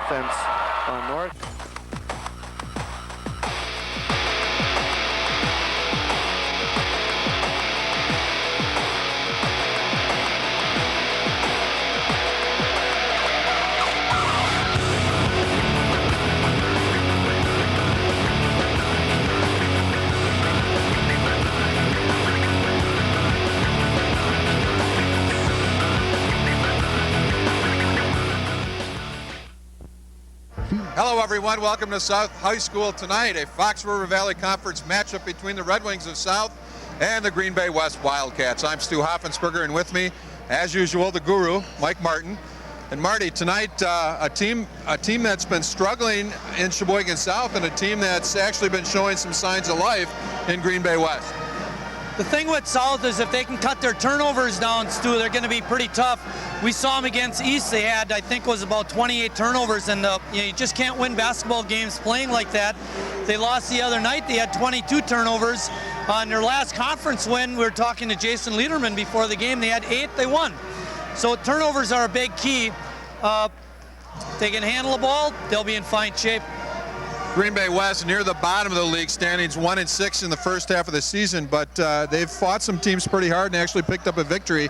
offense on North. Hello everyone, welcome to South High School tonight, a Fox River Valley Conference matchup between the Red Wings of South and the Green Bay West Wildcats. I'm Stu Hoffensberger, and with me, as usual, the guru, Mike Martin. And Marty, tonight a team that's been struggling in Sheboygan South and a team that's actually been showing some signs of life in Green Bay West. The thing with South is if they can cut their turnovers down, Stu, they're going to be pretty tough. We saw them against East. They had, I think, was about 28 turnovers, and you just can't win basketball games playing like that. They lost the other night. They had 22 turnovers. On their last conference win, we were talking to Jason Lederman before the game. They had 8. They won. So turnovers are a big key. If they can handle the ball, they'll be in fine shape. Green Bay West near the bottom of the league standings, 1-6 in the first half of the season, but they've fought some teams pretty hard and actually picked up a victory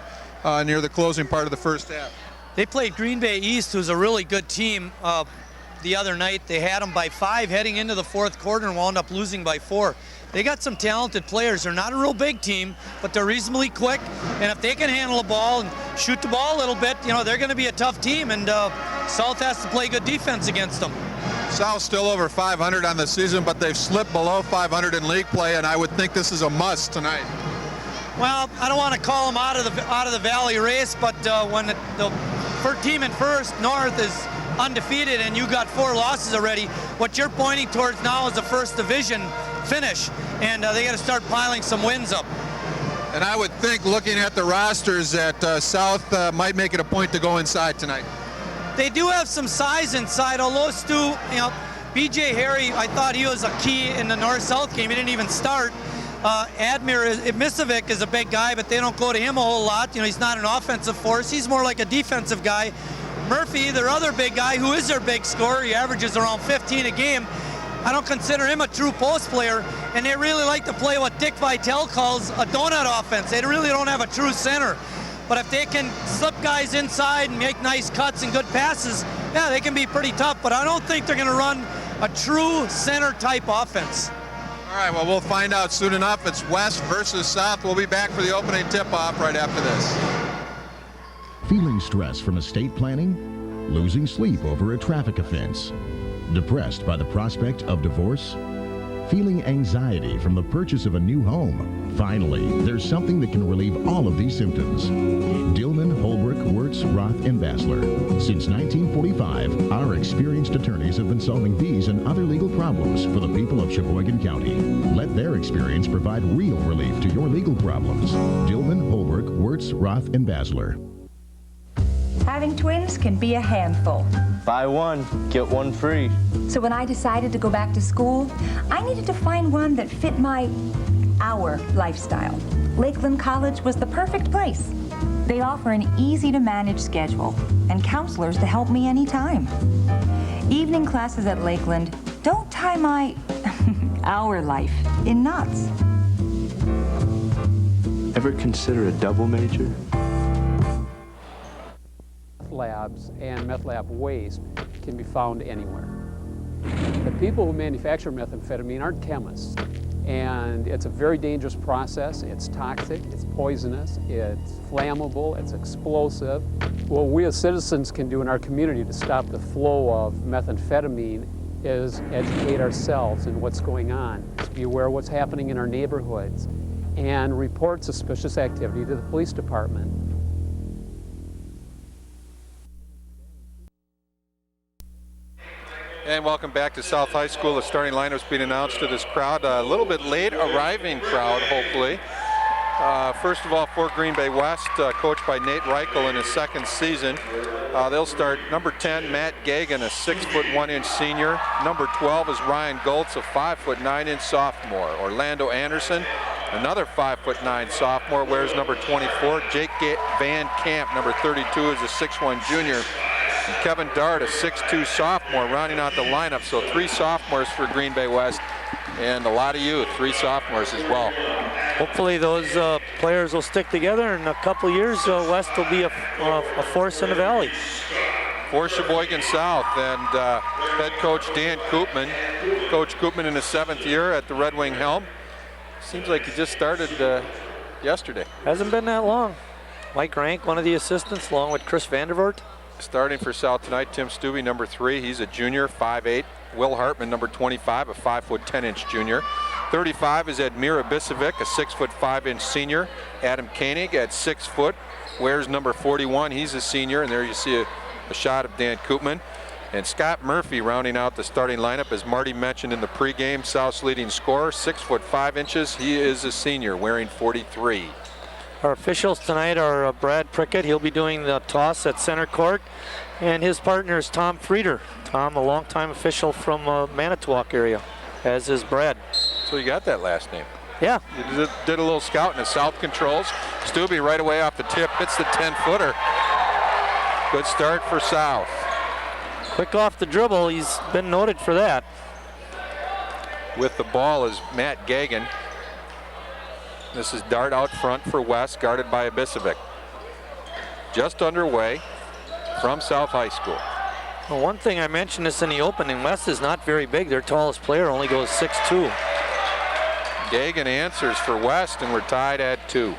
near the closing part of the first half. They played Green Bay East, who's a really good team, the other night. They had them by 5 heading into the fourth quarter and wound up losing by 4. They got some talented players. They're not a real big team, but they're reasonably quick, and if they can handle the ball and shoot the ball a little bit, you know, they're going to be a tough team, and South has to play good defense against them. South still over 500 on the season, but they've slipped below 500 in league play, and I would think this is a must tonight. Well, I don't want to call them out of the Valley race, but when the team in first, North, is undefeated and you got 4 losses already, what you're pointing towards now is a first division finish, and they got to start piling some wins up. And I would think, looking at the rosters, that South might make it a point to go inside tonight. They do have some size inside, although Stu, you know, B.J. Harry, I thought he was a key in the North-South game. He didn't even start. Admir Misovic is a big guy, but they don't go to him a whole lot. You know, he's not an offensive force. He's more like a defensive guy. Murphy, their other big guy, who is their big scorer, he averages around 15 a game. I don't consider him a true post player, and they really like to play what Dick Vitale calls a donut offense. They really don't have a true center. But if they can slip guys inside and make nice cuts and good passes, yeah, they can be pretty tough. But I don't think they're going to run a true center-type offense. All right, well, we'll find out soon enough. It's West versus South. We'll be back for the opening tip-off right after this. Feeling stress from estate planning? Losing sleep over a traffic offense? Depressed by the prospect of divorce? Feeling anxiety from the purchase of a new home? Finally, there's something that can relieve all of these symptoms. Dillman, Holbrook, Wirtz, Roth, and Basler. Since 1945, our experienced attorneys have been solving these and other legal problems for the people of Sheboygan County. Let their experience provide real relief to your legal problems. Dillman, Holbrook, Wirtz, Roth, and Basler. Having twins can be a handful. Buy one, get one free. So when I decided to go back to school, I needed to find one that fit our lifestyle. Lakeland College was the perfect place. They offer an easy-to-manage schedule and counselors to help me anytime. Evening classes at Lakeland don't tie our life in knots. Ever consider a double major? Labs and meth lab waste can be found anywhere. The people who manufacture methamphetamine aren't chemists, and it's a very dangerous process. It's toxic, it's poisonous, it's flammable, it's explosive. What we as citizens can do in our community to stop the flow of methamphetamine is educate ourselves in what's going on, to be aware of what's happening in our neighborhoods, and report suspicious activity to the police department. And welcome back to South High School. The starting lineup's being announced to this crowd. A little bit late arriving crowd, hopefully. First of all, for Green Bay West, coached by Nate Reichel in his second season. They'll start number 10, Matt Gagan, a 6'1" senior. Number 12 is Ryan Goltz, a 5'9" sophomore. Orlando Anderson, another 5'9" sophomore, wears number 24. Jake Van Camp, number 32, is a 6'1" junior. And Kevin Dart, a 6'2 sophomore, rounding out the lineup. So 3 sophomores for Green Bay West, and a lot of youth, 3 sophomores as well. Hopefully those players will stick together. In a couple years, West will be a force in the valley. For Sheboygan South, and head coach Dan Koopman. Coach Koopman in his 7th year at the Red Wing helm. Seems like he just started yesterday. Hasn't been that long. Mike Rank, one of the assistants, along with Chris Vandervoort. Starting for South tonight, Tim Stubbe, number 3. He's a junior, 5'8". Will Hartman, number 25, a 5' 10" junior. 35 is Admira Bisovic, a 6' 5" senior. Adam Koenig at 6 foot. Wears number 41. He's a senior, and there you see a shot of Dan Koopman. And Scott Murphy rounding out the starting lineup, as Marty mentioned in the pregame. South's leading scorer, 6' 5". He is a senior, wearing 43. Our officials tonight are Brad Prickett. He'll be doing the toss at center court. And his partner is Tom Frieder. Tom, a longtime official from Manitowoc area, as is Brad. So you got that last name. Yeah. You did a little scouting. South controls. Stubbe right away off the tip, hits the 10-footer. Good start for South. Quick off the dribble. He's been noted for that. With the ball is Matt Gagan. This is Dart out front for West, guarded by Ibisevic. Just underway from South High School. Well, one thing I mentioned this in the opening, West is not very big. Their tallest player only goes 6'2". Gagan answers for West, and we're tied at 2.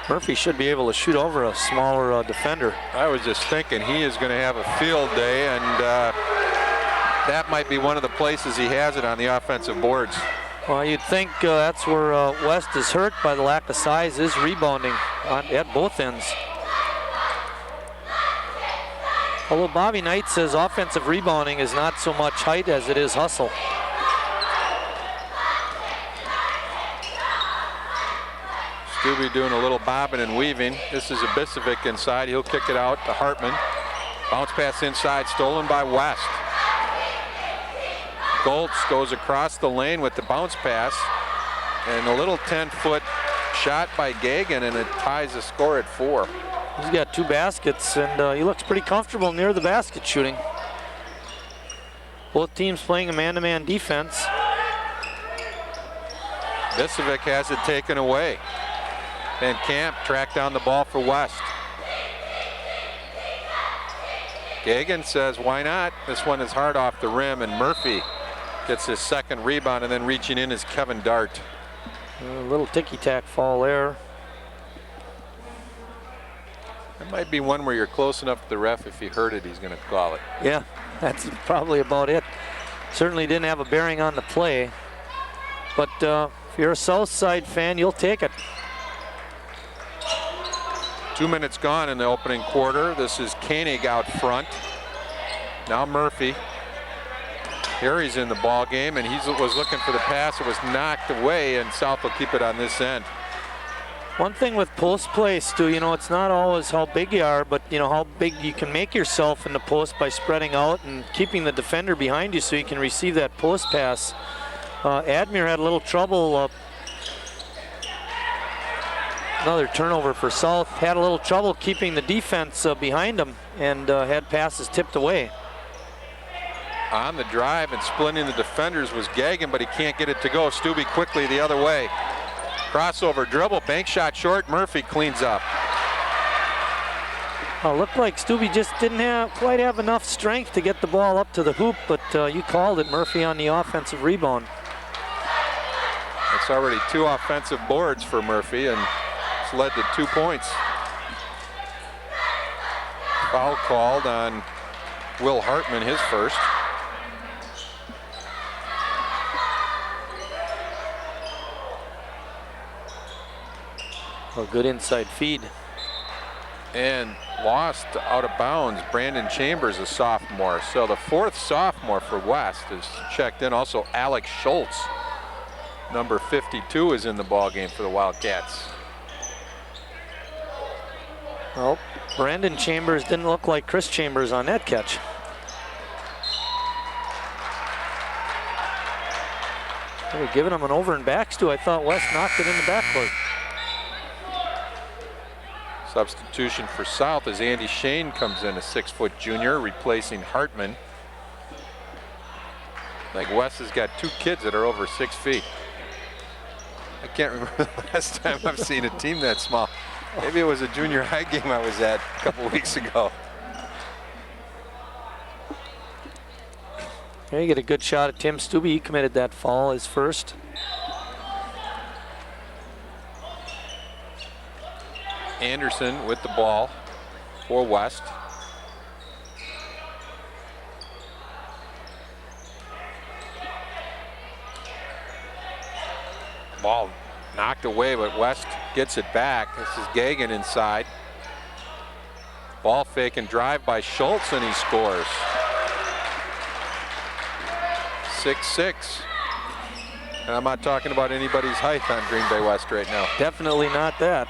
Murphy should be able to shoot over a smaller defender. I was just thinking he is going to have a field day, and that might be one of the places he has it on the offensive boards. Well, you'd think that's where West is hurt by the lack of size, is rebounding at both ends. Although Bobby Knight says offensive rebounding is not so much height as it is hustle. Stubbe doing a little bobbing and weaving. This is Ibisevic inside. He'll kick it out to Hartman. Bounce pass inside, stolen by West. Goltz goes across the lane with the bounce pass, and a little 10-foot shot by Gagan, and it ties the score at 4. He's got 2 baskets, and he looks pretty comfortable near the basket shooting. Both teams playing a man-to-man defense. Ibisevic has it taken away. And Camp tracked down the ball for West. Gagan says, why not? This one is hard off the rim, and Murphy gets his 2nd rebound, and then reaching in is Kevin Dart. A little ticky-tack fall there. That might be one where you're close enough to the ref. If he heard it, he's going to call it. Yeah, that's probably about it. Certainly didn't have a bearing on the play. But if you're a South Side fan, you'll take it. 2 minutes gone in the opening quarter. This is Koenig out front. Now Murphy. Here he's in the ball game, and he was looking for the pass. It was knocked away, and South will keep it on this end. One thing with post play, Stu, you know, it's not always how big you are, but you know how big you can make yourself in the post by spreading out and keeping the defender behind you so you can receive that post pass. Admir had a little trouble. Another turnover for South. Had a little trouble keeping the defense behind them, and had passes tipped away. On the drive and splitting the defenders was Gagan, but he can't get it to go. Stubbe quickly the other way. Crossover dribble, bank shot short. Murphy cleans up. Looked like Stubbe just didn't quite have enough strength to get the ball up to the hoop, but you called it, Murphy on the offensive rebound. It's already 2 offensive boards for Murphy, and it's led to 2 points. Foul called on Will Hartman, his first. A good inside feed. And lost out of bounds. Brandon Chambers, a sophomore. So the 4th sophomore for West is checked in. Also Alex Schultz, number 52, is in the ball game for the Wildcats. Well, Brandon Chambers didn't look like Chris Chambers on that catch. They were giving them an over and back, Stu. I thought West knocked it in the backcourt. Substitution for South as Andy Shane comes in, a 6-foot junior, replacing Hartman. I think West has got 2 kids that are over 6 feet. I can't remember the last time I've seen a team that small. Maybe it was a junior high game I was at a couple weeks ago. There you get a good shot at Tim Stubbe. He committed that foul, his first. Anderson with the ball for West. Ball knocked away, but West gets it back. This is Gagan inside. Ball fake and drive by Schultz, and he scores. 6-6. And I'm not talking about anybody's height on Green Bay West right now. Definitely not that.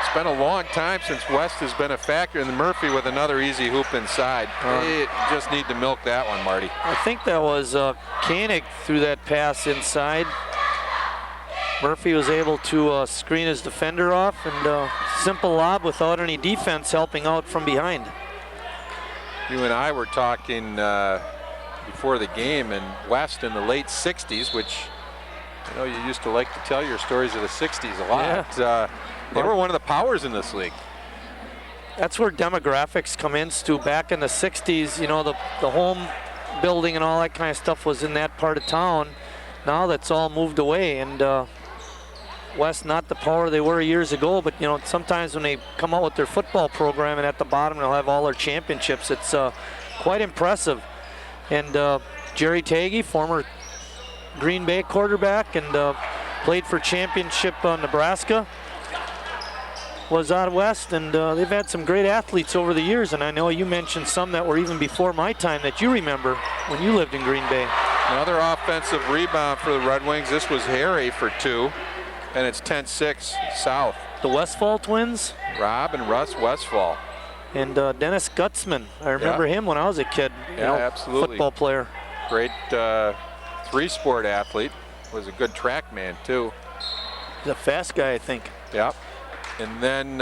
It's been a long time since West has been a factor, and Murphy with another easy hoop inside. They just need to milk that one, Marty. I think that was Koenig threw that pass inside. Murphy was able to screen his defender off, and simple lob without any defense helping out from behind. You and I were talking before the game, and West in the late 60s, which I know you used to like to tell your stories of the 60s a lot. Yeah. They were one of the powers in this league. That's where demographics come in, Stu. Back in the 60s, you know, the home building and all that kind of stuff was in that part of town. Now that's all moved away, and West not the power they were years ago, but you know, sometimes when they come out with their football program and at the bottom they'll have all their championships, it's quite impressive. And Jerry Tagey, former Green Bay quarterback, and played for championship Nebraska, was out West, and they've had some great athletes over the years, and I know you mentioned some that were even before my time that you remember when you lived in Green Bay. Another offensive rebound for the Red Wings. This was Harry for 2, and it's 10-6 South. The Westfall twins? Rob and Russ Westfall. And Dennis Gutzman. I remember him when I was a kid. Yeah, absolutely. Football player. Great 3-sport athlete. Was a good track man, too. He's a fast guy, I think. Yep. And then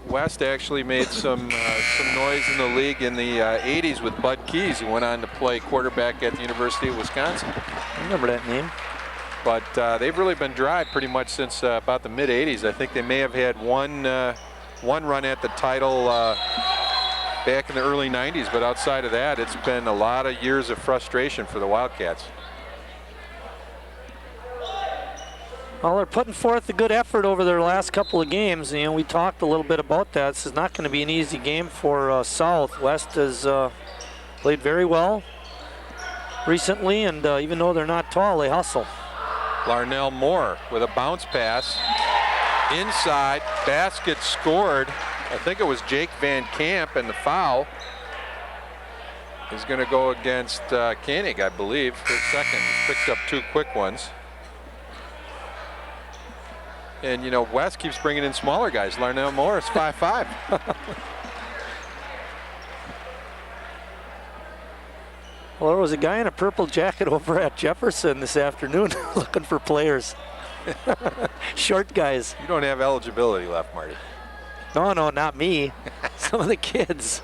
West actually made some noise in the league in the 80s with Bud Keys, who went on to play quarterback at the University of Wisconsin. I remember that name. But they've really been dry pretty much since about the mid-80s. I think they may have had one run at the title back in the early 90s, but outside of that, it's been a lot of years of frustration for the Wildcats. Well, they're putting forth a good effort over their last couple of games. You know, we talked a little bit about that. This is not going to be an easy game for South. West has played very well recently, and even though they're not tall, they hustle. Larnell Moore with a bounce pass. Inside, basket scored. I think it was Jake Van Camp, and the foul is going to go against Koenig, I believe, for a second. He's picked up 2 quick ones. And, you know, West keeps bringing in smaller guys. Larnell Moore is 5'5". Well, there was a guy in a purple jacket over at Jefferson this afternoon looking for players. Short guys. You don't have eligibility left, Marty. No, not me. Some of the kids.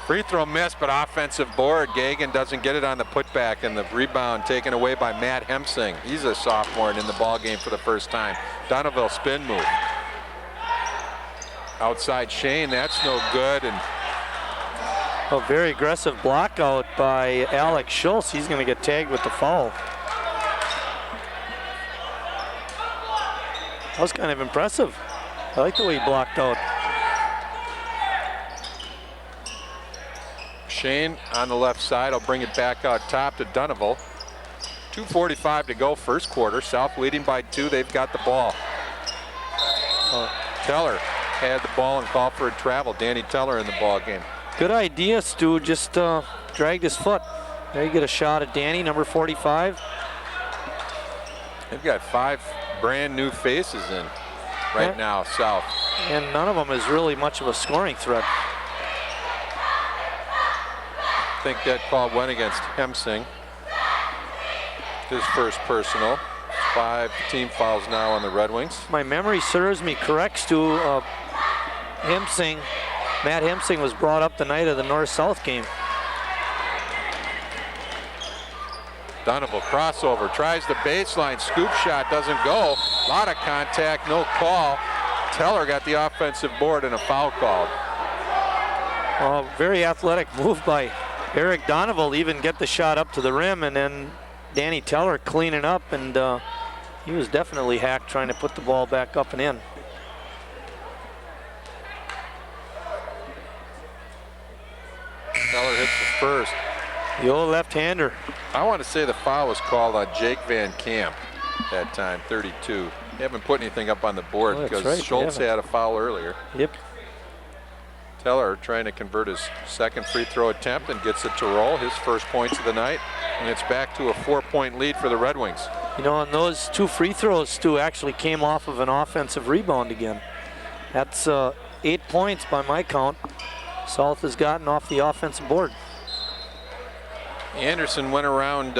Free throw missed, but offensive board. Gagan doesn't get it on the putback, and the rebound taken away by Matt Hemsing. He's a sophomore and in the ball game for the first time. Donovan spin move. Outside Shane, that's no good. And a very aggressive block out by Alex Schultz. He's going to get tagged with the foul. That was kind of impressive. I like the way he blocked out. Shane on the left side. I'll bring it back out top to Donovan. 2:45 to go, first quarter. South leading by 2. They've got the ball. Teller had the ball and called for a travel. Danny Teller in the ball game. Good idea, Stu. Just dragged his foot. There you get a shot at Danny, number 45. They've got 5 brand new faces in right now, South. And none of them is really much of a scoring threat. I think that call went against Hemsing. His first personal. 5 team fouls now on the Red Wings. My memory serves me correct, Stu. Hemsing, Matt Hemsing was brought up the night of the North-South game. Donovan crossover, tries the baseline, scoop shot, doesn't go. A lot of contact, no call. Teller got the offensive board and a foul called. Very athletic move by Eric Donovan to even get the shot up to the rim, and then Danny Teller cleaning up, and he was definitely hacked trying to put the ball back up and in. Teller hits the first. The old left-hander. I want to say the foul was called on Jake Van Camp that time, 32. They haven't put anything up on the board because right, Schultz had a foul earlier. Yep. Teller trying to convert his second free throw attempt and gets it to roll, his first points of the night, and it's back to a 4-point lead for the Red Wings. You know, and those 2 free throws, Stu, actually came off of an offensive rebound again. That's 8 points by my count. South has gotten off the offensive board. Anderson went around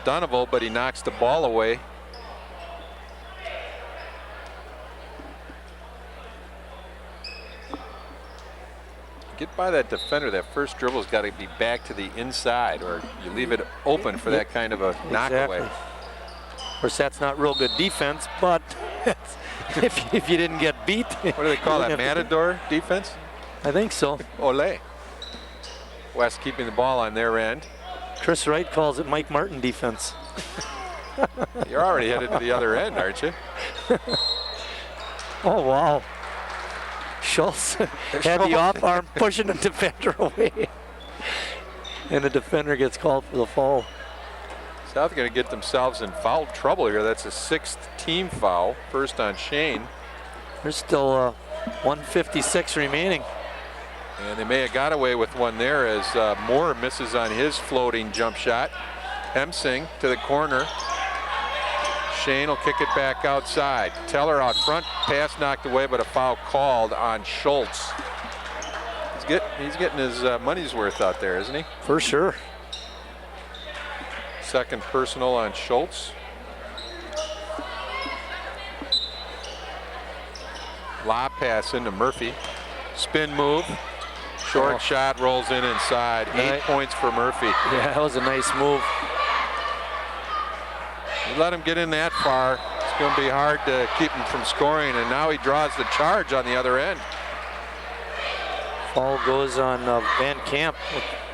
Donovan, but he knocks the ball away. Get by that defender. That first dribble's got to be back to the inside, or you leave it open for that kind of a knockaway. Of course, that's not real good defense, but if you didn't get beat. What do they call that, Matador defense? I think so. Ole. West keeping the ball on their end. Chris Wright calls it Mike Martin defense. You're already headed to the other end, aren't you? Oh, wow. Schultz had the off arm pushing the defender away. And the defender gets called for the foul. South going to get themselves in foul trouble here. That's a 6th team foul. First on Shane. There's still 1:56 remaining. And they may have got away with one there as Moore misses on his floating jump shot. Hemsing to the corner. Shane will kick it back outside. Teller out front, pass knocked away, but a foul called on Schultz. He's getting his money's worth out there, isn't he? For sure. Second personal on Schultz. Lob pass into Murphy. Spin move. Short shot rolls in inside. 8 points for Murphy. Yeah, that was a nice move. You let him get in that far, it's going to be hard to keep him from scoring, and now he draws the charge on the other end. Foul goes on Van Camp.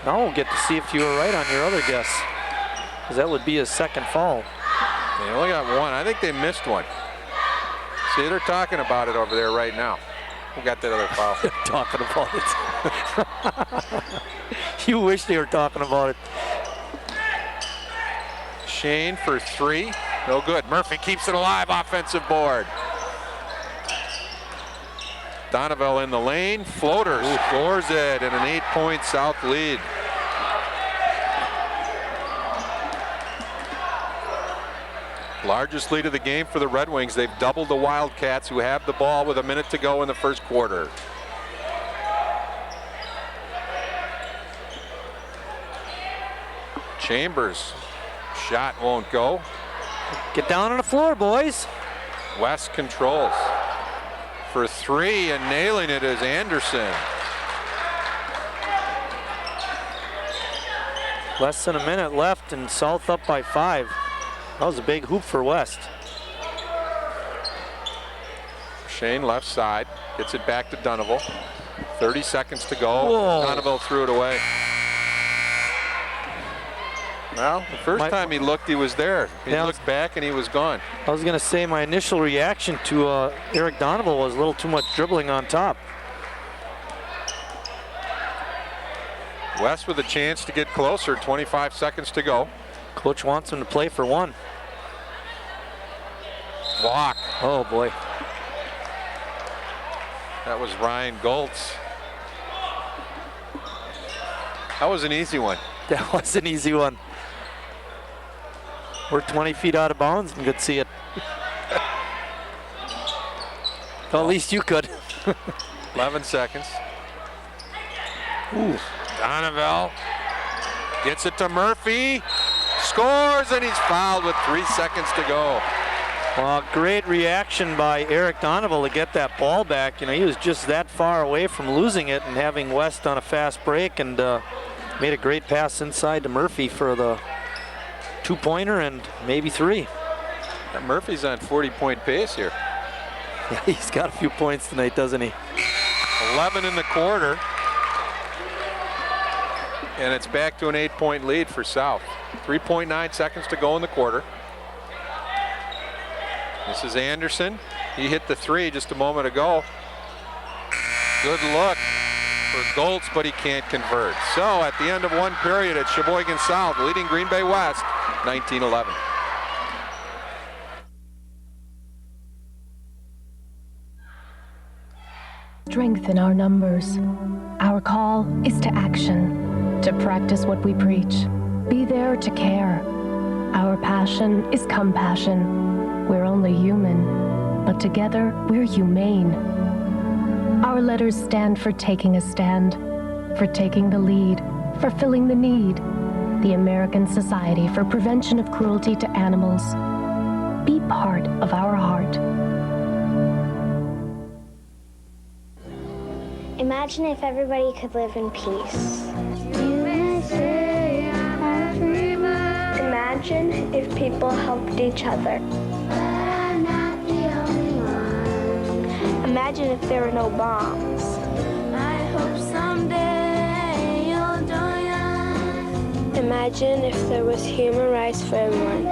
Now we'll get to see if you were right on your other guess, because that would be his second foul. They only got one. I think they missed one. See, they're talking about it over there right now. Who got that other foul? Talking about it. You wish they were talking about it. Shane for 3. No good. Murphy keeps it alive. Offensive board. Donovan in the lane. Floater scores it in an 8-point South lead. Largest lead of the game for the Red Wings. They've doubled the Wildcats, who have the ball with a minute to go in the first quarter. Chambers. Shot won't go. Get down on the floor, boys. West controls. For 3 and nailing it is Anderson. Less than a minute left and South up by 5. That was a big hoop for West. Shane left side. Gets it back to Donovan. 30 seconds to go. Whoa. Donovan threw it away. Well, the first time he looked, he was there. He looked back and he was gone. I was going to say my initial reaction to Eric Donovan was a little too much dribbling on top. West with a chance to get closer. 25 seconds to go. Coach wants him to play for 1. Block. Oh boy. That was Ryan Goltz. That was an easy one. That was an easy one. We're 20 feet out of bounds and could see it. Well, at least you could. 11 seconds. Ooh. Donovan Gets it to Murphy. Scores, and he's fouled with 3 seconds to go. Well, great reaction by Eric Donovan to get that ball back. You know, he was just that far away from losing it and having West on a fast break, and made a great pass inside to Murphy for the 2-pointer and maybe 3. And Murphy's on 40-point pace here. Yeah, he's got a few points tonight, doesn't he? 11 in the quarter. And it's back to an 8-point lead for South. 3.9 seconds to go in the quarter. This is Anderson. He hit the 3 just a moment ago. Good look for Goltz, but he can't convert. So at the end of one period at Sheboygan South, leading Green Bay West, 19-11. Strength in our numbers. Our call is to action, to practice what we preach. Be there to care. Our passion is compassion. We're only human, but together we're humane. Our letters stand for taking a stand, for taking the lead, for filling the need. The American Society for Prevention of Cruelty to Animals. Be part of our heart. Imagine if everybody could live in peace. Imagine if people helped each other. Imagine if there were no bombs. I hope someday you'll join us. Imagine if there was human rights for everyone.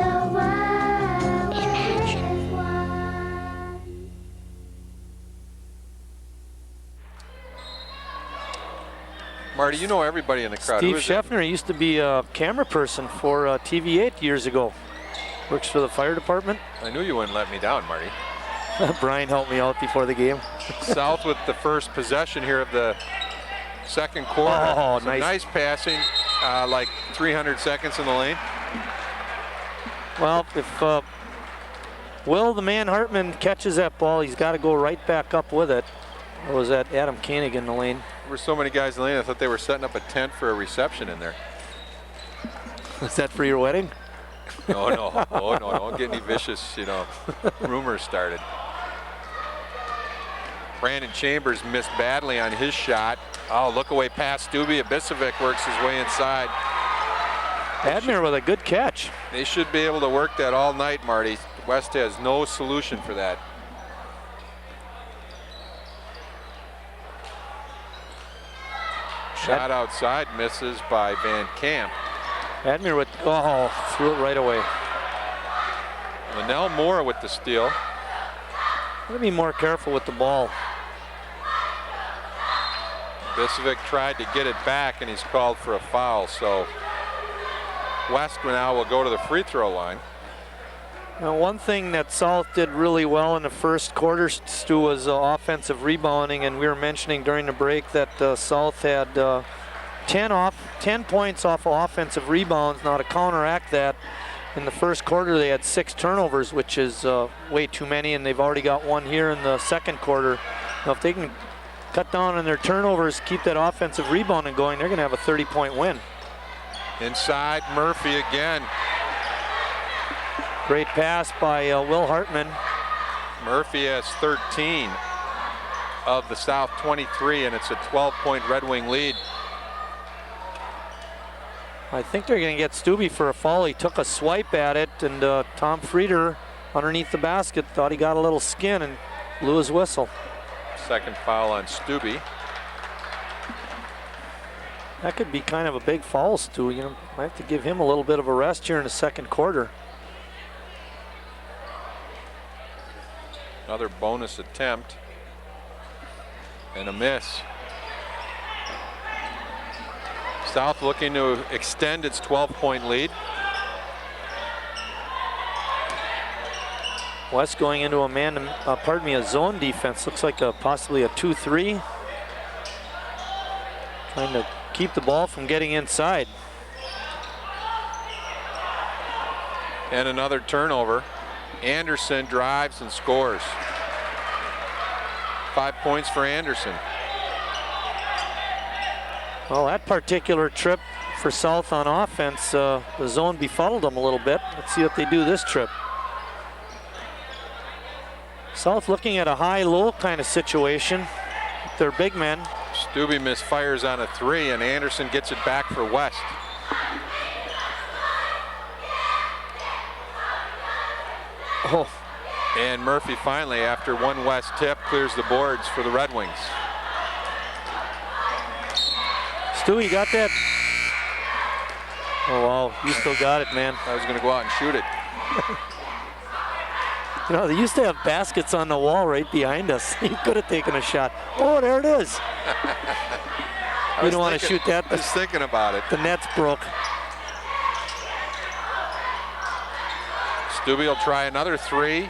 Marty, you know everybody in the crowd. Steve Scheffner used to be a camera person for TV8 years ago. Works for the fire department. I knew you wouldn't let me down, Marty. Brian helped me out before the game. South with the first possession here of the second quarter. Oh, nice passing, like 300 seconds in the lane. Well, if Will the man Hartman catches that ball, he's got to go right back up with it. Or was that Adam Koenig in the lane? There were so many guys in the lane, I thought they were setting up a tent for a reception in there. Was that for your wedding? No, don't get any vicious, rumors started. Brandon Chambers missed badly on his shot. Oh, look away past Stubbe. Ibisevic works his way inside. Admir with a good catch. They should be able to work that all night, Marty. West has no solution for that. Shot outside, misses by Van Camp. Admir with, threw it right away. Linnell Moore with the steal. Gotta be more careful with the ball. Ibisevic tried to get it back, and he's called for a foul. So West now will go to the free throw line. Now, one thing that South did really well in the first quarter, Stu, was offensive rebounding, and we were mentioning during the break that South had 10 points off of offensive rebounds. Now to counteract that, in the first quarter they had 6 turnovers, which is way too many, and they've already got one here in the second quarter. Now if they can cut down on their turnovers, keep that offensive rebounding going, they're going to have a 30-point win. Inside, Murphy again. Great pass by Will Hartman. Murphy has 13 of the South 23, and it's a 12-point Red Wing lead. I think they're going to get Stubbe for a foul. He took a swipe at it, and Tom Frieder underneath the basket thought he got a little skin and blew his whistle. Second foul on Stubbe. That could be kind of a big foul, Stu. Might have to give him a little bit of a rest here in the second quarter. Another bonus attempt and a miss. South looking to extend its 12-point lead. West going into a zone defense. Looks like possibly a 2-3. Trying to keep the ball from getting inside. And another turnover. Anderson drives and scores. 5 points for Anderson. Well, that particular trip for South on offense. The zone befuddled them a little bit. Let's see what they do this trip. South looking at a high-low kind of situation with their big men. Stubbe misfires on a 3, and Anderson gets it back for West. Oh. And Murphy finally, after one West tip, clears the boards for the Red Wings. Stu, you got that? Oh, wow, you still got it, man. I was going to go out and shoot it. You know, they used to have baskets on the wall right behind us. You could have taken a shot. Oh, there it is. You don't want to shoot that. I was thinking about it. The net's broke. Stubbe will try another 3.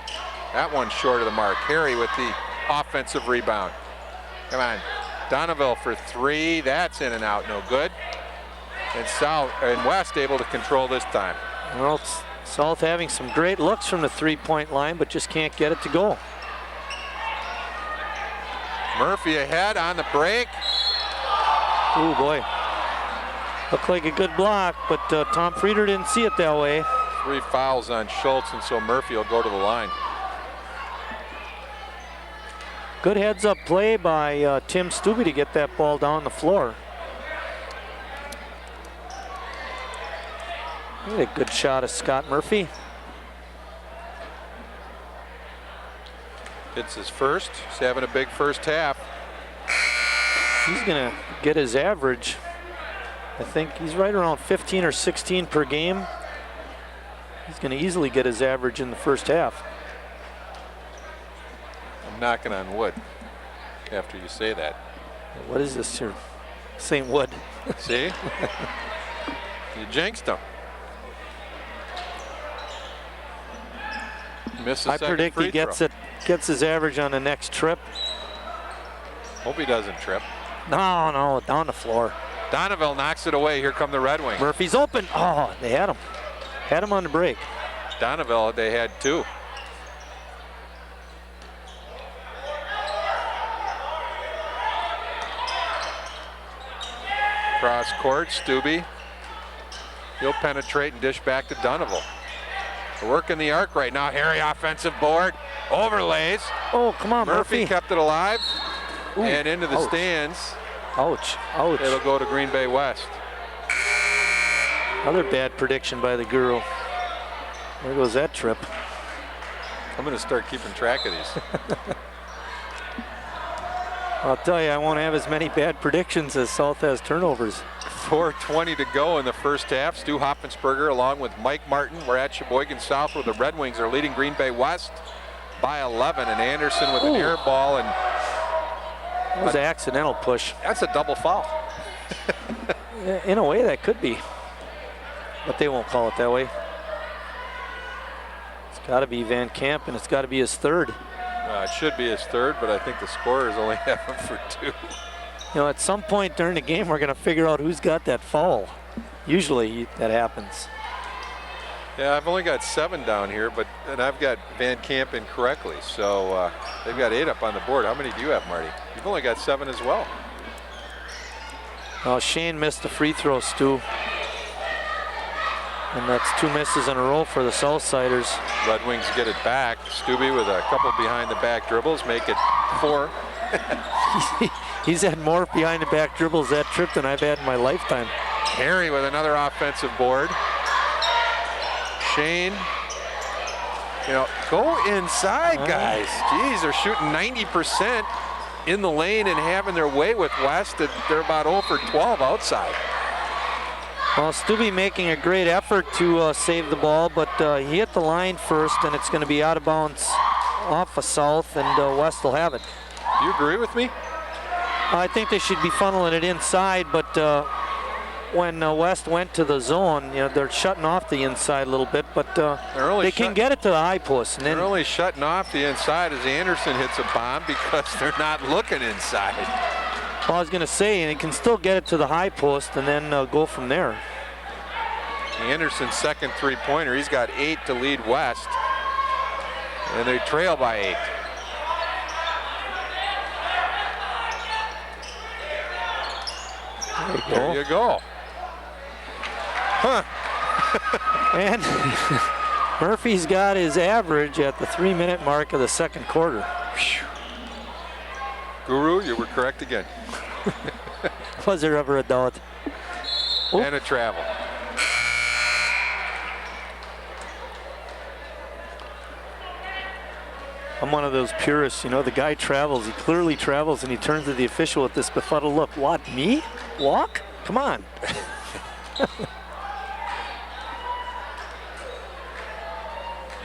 That one's short of the mark. Harry with the offensive rebound. Come on. Donneville for 3. That's in and out. No good. And West able to control this time. Well, South having some great looks from the three-point line, but just can't get it to go. Murphy ahead on the break. Oh, boy. Looked like a good block, but Tom Frieder didn't see it that way. 3 fouls on Schultz, and so Murphy will go to the line. Good heads-up play by Tim Stubbe to get that ball down the floor. A good shot of Scott Murphy. It's his first. He's having a big first half. He's gonna get his average. I think he's right around 15 or 16 per game. He's gonna easily get his average in the first half. I'm knocking on wood after you say that. What is this here? St. Wood. See? You jinxed him. I predict he gets his average on the next trip. Hope he doesn't trip. No, down the floor. Donneville knocks it away. Here come the Red Wings. Murphy's open. Oh, they had him. Had him on the break. Donneville, they had 2. Cross court, Stubbe. He'll penetrate and dish back to Donneville. They're working the arc right now. Harry offensive board. Overlays. Oh, come on, Murphy. Kept it alive. Ooh, and into the ouch. Stands. Ouch, ouch. It'll go to Green Bay West. Another bad prediction by the Guru. There goes that trip. I'm going to start keeping track of these. I'll tell you, I won't have as many bad predictions as South has turnovers. 4:20 to go in the first half. Stu Hoppensperger along with Mike Martin. We're at Sheboygan South where the Red Wings are leading Green Bay West by 11. And Anderson with an air ball. And that was an accidental push. That's a double foul. In a way, that could be. But they won't call it that way. It's got to be Van Camp, and it's got to be his third. It should be his third, but I think the scorers only have him for 2. You know, at some point during the game, we're going to figure out who's got that foul. Usually that happens. Yeah, I've only got 7 down here, and I've got Van Camp incorrectly. So they've got 8 up on the board. How many do you have, Marty? You've only got 7 as well. Well, Shane missed the free throw, Stu. And that's 2 misses in a row for the Southsiders. Red Wings get it back. Stubbe with a couple behind the back dribbles, make it 4. He's had more behind the back dribbles that trip than I've had in my lifetime. Harry with another offensive board. Shane, you know, go inside, guys. Geez, they're shooting 90% in the lane and having their way with West. They're about 0 for 12 outside. Well, Stubbe making a great effort to save the ball, but he hit the line first, and it's going to be out of bounds off of South, and West will have it. Do you agree with me? I think they should be funneling it inside, but when West went to the zone, you know, they're shutting off the inside a little bit, but they can get it to the high post. And then they're only shutting off the inside as Anderson hits a bomb because they're not looking inside. Well, I was going to say, and he can still get it to the high post and then go from there. Anderson's second three-pointer. He's got 8 to lead West, and they trail by 8. There you go. Huh. And Murphy's got his average at the 3-minute mark of the second quarter. Whew. Guru, you were correct again. Was there ever a doubt? Oop. And a travel. I'm one of those purists, you know, the guy travels, he clearly travels, and he turns to the official with this befuddled look. What, me? Walk? Come on.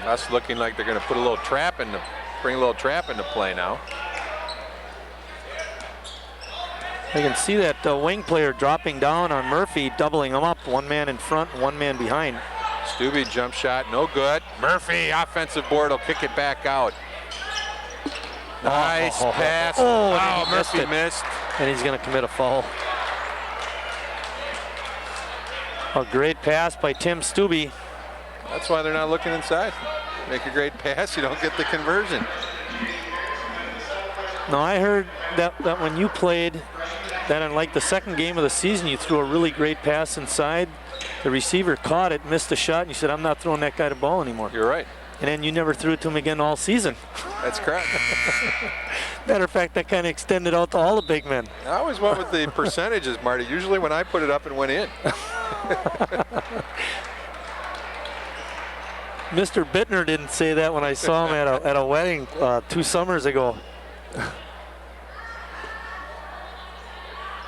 That's looking like they're going to put a little trap in bring a little trap into play now. You can see that wing player dropping down on Murphy, doubling him up, one man in front, one man behind. Stubbe jump shot, no good. Murphy, offensive board, will kick it back out. Nice pass. Oh, Murphy missed. And he's going to commit a foul. A great pass by Tim Stubbe. That's why they're not looking inside. Make a great pass, you don't get the conversion. No, I heard that when you played, that in like the second game of the season, you threw a really great pass inside. The receiver caught it, missed the shot, and you said, I'm not throwing that guy the ball anymore. You're right. And then you never threw it to him again all season. That's correct. Matter of fact, that kind of extended out to all the big men. I always went with the percentages, Marty. Usually when I put it up, it went in. Mr. Bittner didn't say that when I saw him at a wedding 2 summers ago.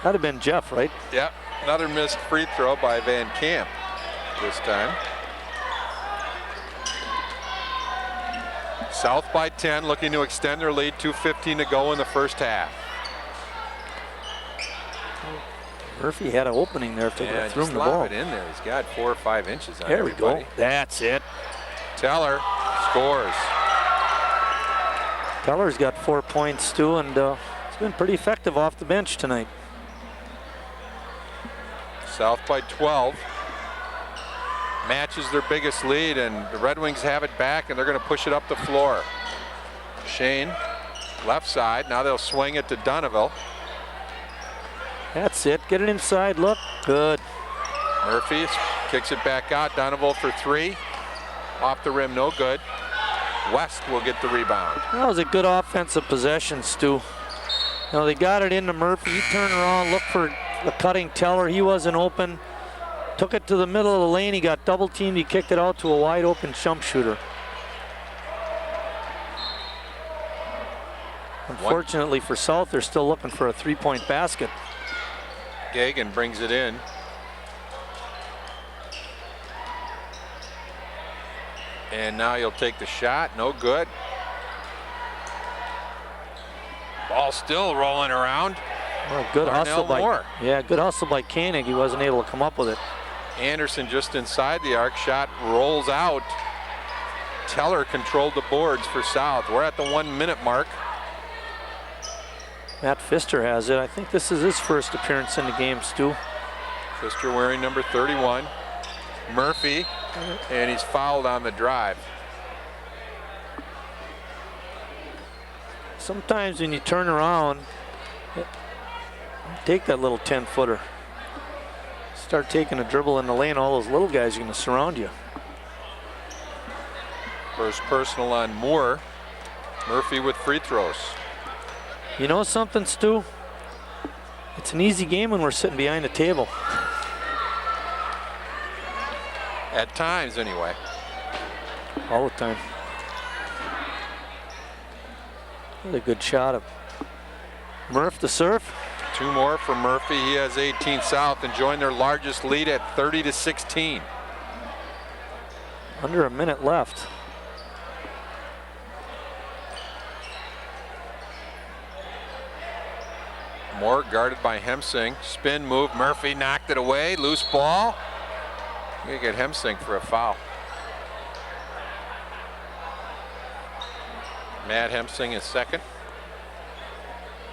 That'd have been Jeff, right? Yep. Another missed free throw by Van Camp this time. South by 10, looking to extend their lead. 2:15 to go in the first half. Murphy had an opening there if they Yeah, threw him just the lob ball. it in there. He's got 4 or 5 inches on There everybody. we go. That's it. Teller scores. Teller's got 4 points too, and he's been pretty effective off the bench tonight. South by 12. Matches their biggest lead, and the Red Wings have it back, and they're going to push it up the floor. Shane, left side. Now they'll swing it to Donovan. That's it. Get it inside. Look. Good. Murphy kicks it back out. Donovan for 3. Off the rim, no good. West will get the rebound. That was a good offensive possession, Stu. You know, they got it into Murphy. He turned around, looked for the cutting Teller. He wasn't open. Took it to the middle of the lane. He got double teamed. He kicked it out to a wide open jump shooter. Unfortunately for South, they're still looking for a 3-point basket. Gagan brings it in. And now he'll take the shot. No good. Ball still rolling around. Well, good hustle by Moore. Yeah, good hustle by Koenig. He wasn't able to come up with it. Anderson just inside the arc. Shot rolls out. Teller controlled the boards for South. We're at the 1-minute mark. Matt Pfister has it. I think this is his first appearance in the game, Stu. Pfister wearing number 31. Murphy, and he's fouled on the drive. Sometimes when you turn around, take that little 10-footer. Start taking a dribble in the lane, all those little guys are going to surround you. First personal on Moore. Murphy with free throws. You know something, Stu? It's an easy game when we're sitting behind the table. At times, anyway. All the time. Really good shot of Murph to serve. 2 more for Murphy. He has 18. South enjoying their largest lead at 30-16. Under a minute left. Moore guarded by Hemsing. Spin move. Murphy knocked it away. Loose ball. You get Hemsing for a foul. Matt Hemsing is second.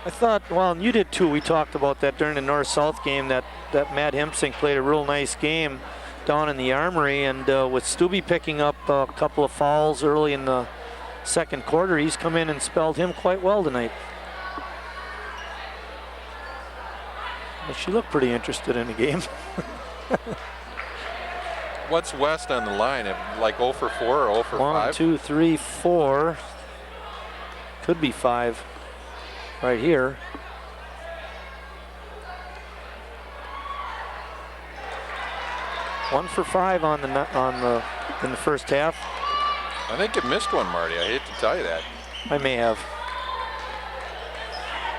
I thought, well, you did too. We talked about that during the North-South game, that Matt Hemsing played a real nice game down in the Armory, and with Stubbe picking up a couple of fouls early in the second quarter, he's come in and spelled him quite well tonight. Well, she looked pretty interested in the game. What's West on the line? Like 0 for 4 or 0 for 5? 1, 2, 3, 4. Could be 5 right here. One for 5 in the first half. I think you missed one, Marty. I hate to tell you that. I may have.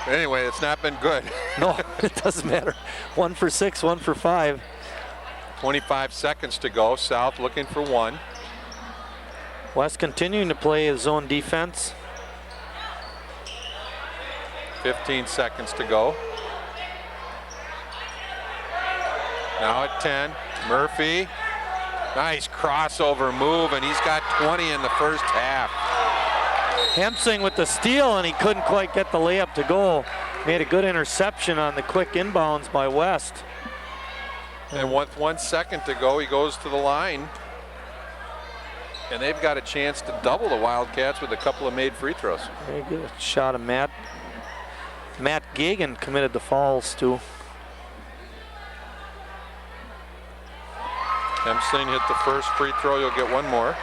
Anyway, it's not been good. No, it doesn't matter. 1 for 6, 1 for 5. 25 seconds to go. South looking for 1. West continuing to play his zone defense. 15 seconds to go. Now at 10, Murphy. Nice crossover move, and he's got 20 in the first half. Hemsing with the steal, and he couldn't quite get the layup to go. Made a good interception on the quick inbounds by West. And with 1 second to go, he goes to the line. And they've got a chance to double the Wildcats with a couple of made free throws. Very good shot of Matt. Matt Gagan committed the fouls too. Hemsing hit the first free throw. You'll get one more.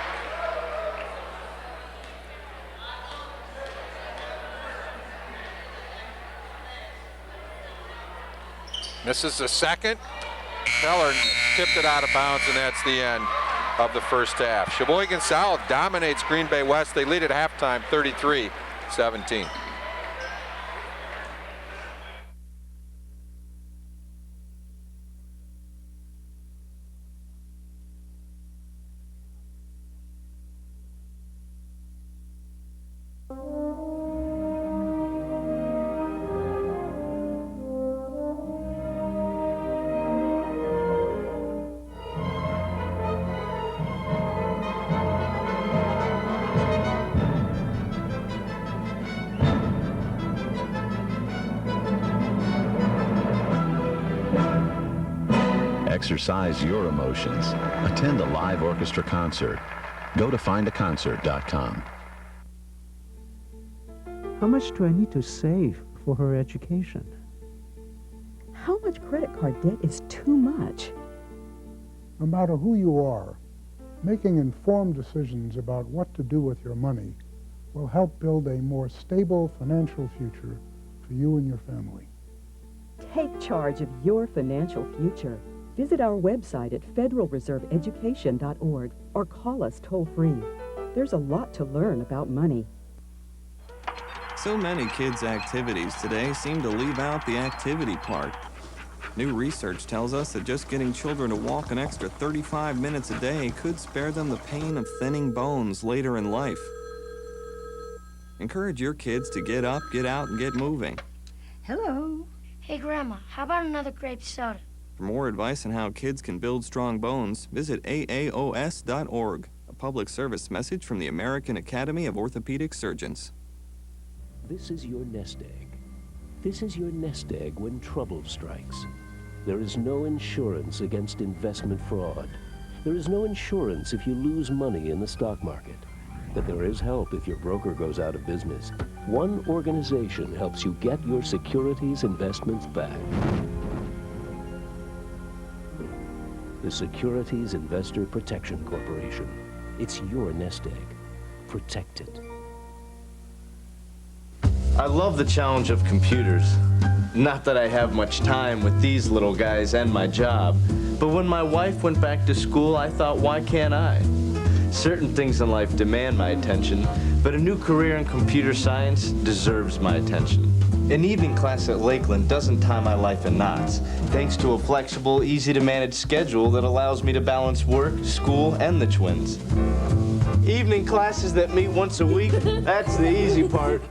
Misses the second. Keller tipped it out of bounds, and that's the end of the first half. Sheboygan South dominates Green Bay West. They lead at halftime 33-17. Exercise your emotions. Attend a live orchestra concert. Go to findaconcert.com. How much do I need to save for her education? How much credit card debt is too much? No matter who you are, making informed decisions about what to do with your money will help build a more stable financial future for you and your family. Take charge of your financial future. Visit our website at federalreserveeducation.org or call us toll-free. There's a lot to learn about money. So many kids' activities today seem to leave out the activity part. New research tells us that just getting children to walk an extra 35 minutes a day could spare them the pain of thinning bones later in life. Encourage your kids to get up, get out, and get moving. Hello. Hey, Grandma, how about another grape soda? For more advice on how kids can build strong bones, visit AAOS.org, a public service message from the American Academy of Orthopedic Surgeons. This is your nest egg. This is your nest egg when trouble strikes. There is no insurance against investment fraud. There is no insurance if you lose money in the stock market. But there is help if your broker goes out of business. One organization helps you get your securities investments back. The Securities Investor Protection Corporation. It's your nest egg. Protect it. I love the challenge of computers. Not that I have much time with these little guys and my job, but when my wife went back to school, I thought, why can't I? Certain things in life demand my attention, but a new career in computer science deserves my attention. An evening class at Lakeland doesn't tie my life in knots, thanks to a flexible, easy-to-manage schedule that allows me to balance work, school, and the twins. Evening classes that meet once a week, that's the easy part.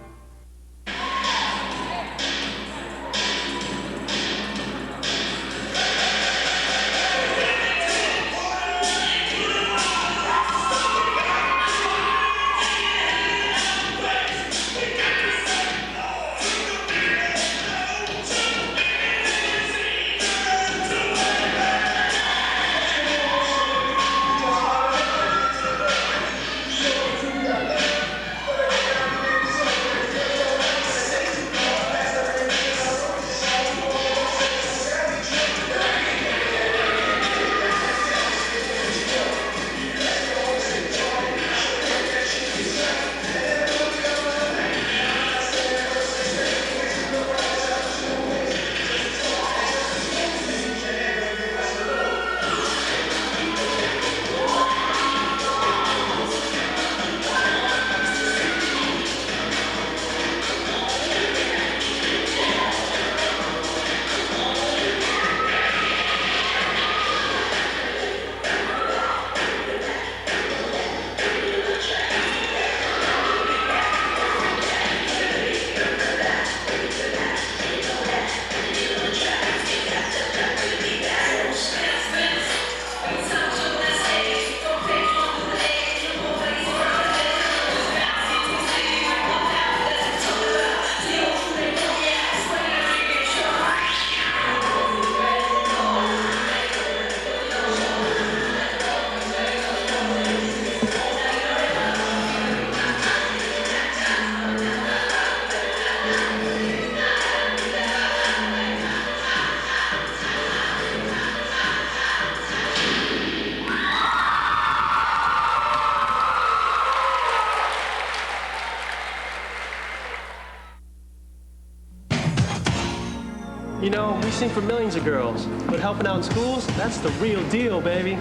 You know, we sing for millions of girls, but helping out in schools, that's the real deal, baby.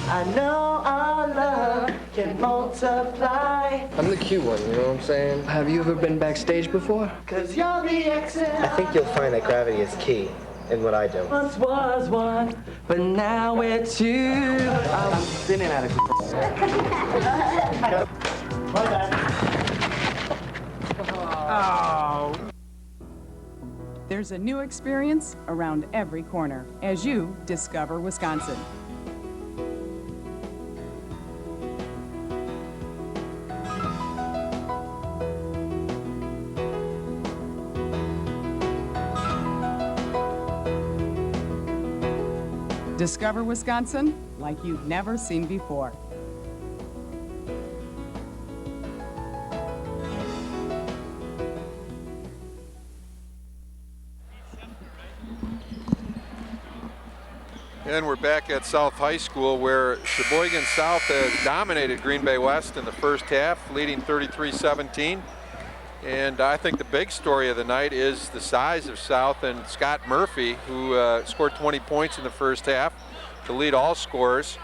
I know our love can multiply. I'm the cute one, you know what I'm saying? Have you ever been backstage before? 'Cause you're the exit. I think you'll find that gravity is key in what I do. Once was one, but now we're two. I'm spinning out of control. Oh. There's a new experience around every corner as you discover Wisconsin. Discover Wisconsin like you've never seen before. And we're back at South High School, where Sheboygan South has dominated Green Bay West in the first half, leading 33-17. And I think the big story of the night is the size of South and Scott Murphy, who scored 20 points in the first half to lead all scorers.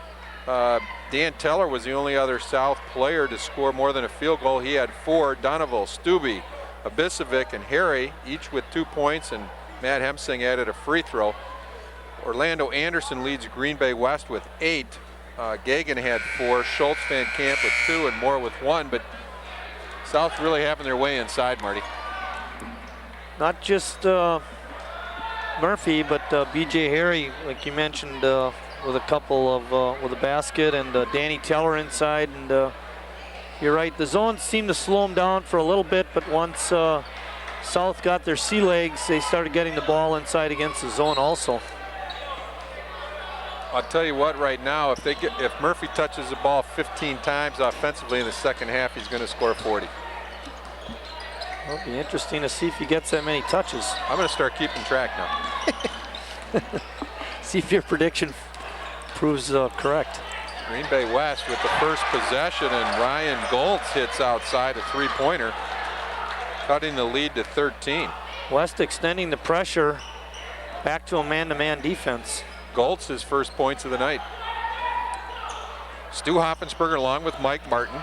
Dan Teller was the only other South player to score more than a field goal. He had 4. Donovan, Stubbe, Abisovic, and Harry, each with 2 points, and Matt Hemsing added a free throw. Orlando Anderson leads Green Bay West with 8. Gagan had 4, Schultz Van Camp with 2, and Moore with 1. But South really having their way inside, Marty. Not just Murphy, but B.J. Harry, like you mentioned, with a couple of with a basket, and Danny Teller inside. And you're right, the zones seemed to slow them down for a little bit, but once South got their sea legs, they started getting the ball inside against the zone also. I'll tell you what, right now, if Murphy touches the ball 15 times offensively in the second half, he's going to score 40. It'll be interesting to see if he gets that many touches. I'm going to start keeping track now. See if your prediction proves correct. Green Bay West with the first possession, and Ryan Goltz hits outside a three-pointer, cutting the lead to 13. West extending the pressure back to a man-to-man defense. Goltz his first points of the night. Stu Hoffensberger along with Mike Martin.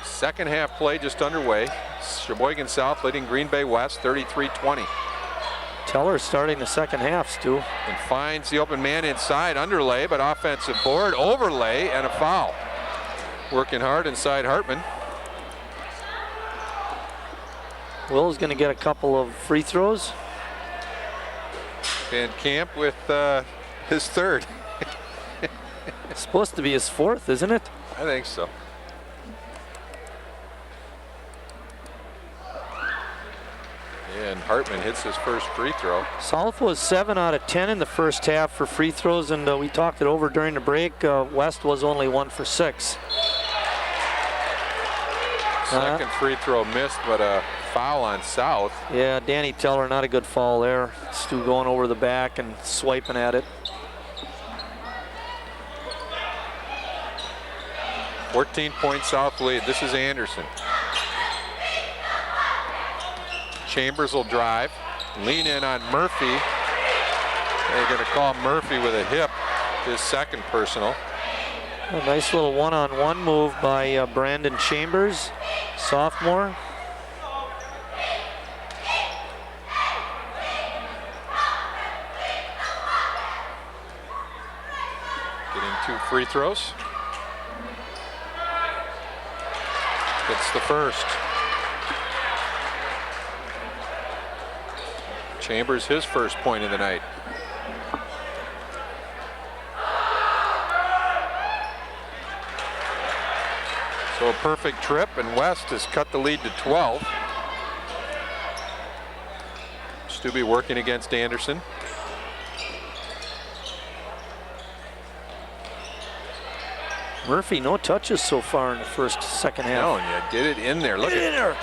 Second half play just underway. Sheboygan South leading Green Bay West 33-20. Teller starting the second half, Stu. And finds the open man inside, underlay, but offensive board, overlay, and a foul. Working hard inside Hartman. Will's going to get a couple of free throws. Van Camp with his third. It's supposed to be his fourth, isn't it? I think so. And Hartman hits his first free throw. South was 7 out of 10 in the first half for free throws, and we talked it over during the break. West was only 1 for 6. Second free throw missed, but a foul on South. Yeah, Danny Teller, not a good foul there. Stu going over the back and swiping at it. 14-point South lead. This is Anderson. Chambers will drive, lean in on Murphy. They're going to call Murphy with a hip, his second personal. A nice little one-on-one move by Brandon Chambers, sophomore. Getting 2 free throws. It's the first. Chambers his first point of the night. So a perfect trip, and West has cut the lead to 12. Stubbe working against Anderson. Murphy, no touches so far in the second half. No, and you did it in there. Look at it in there.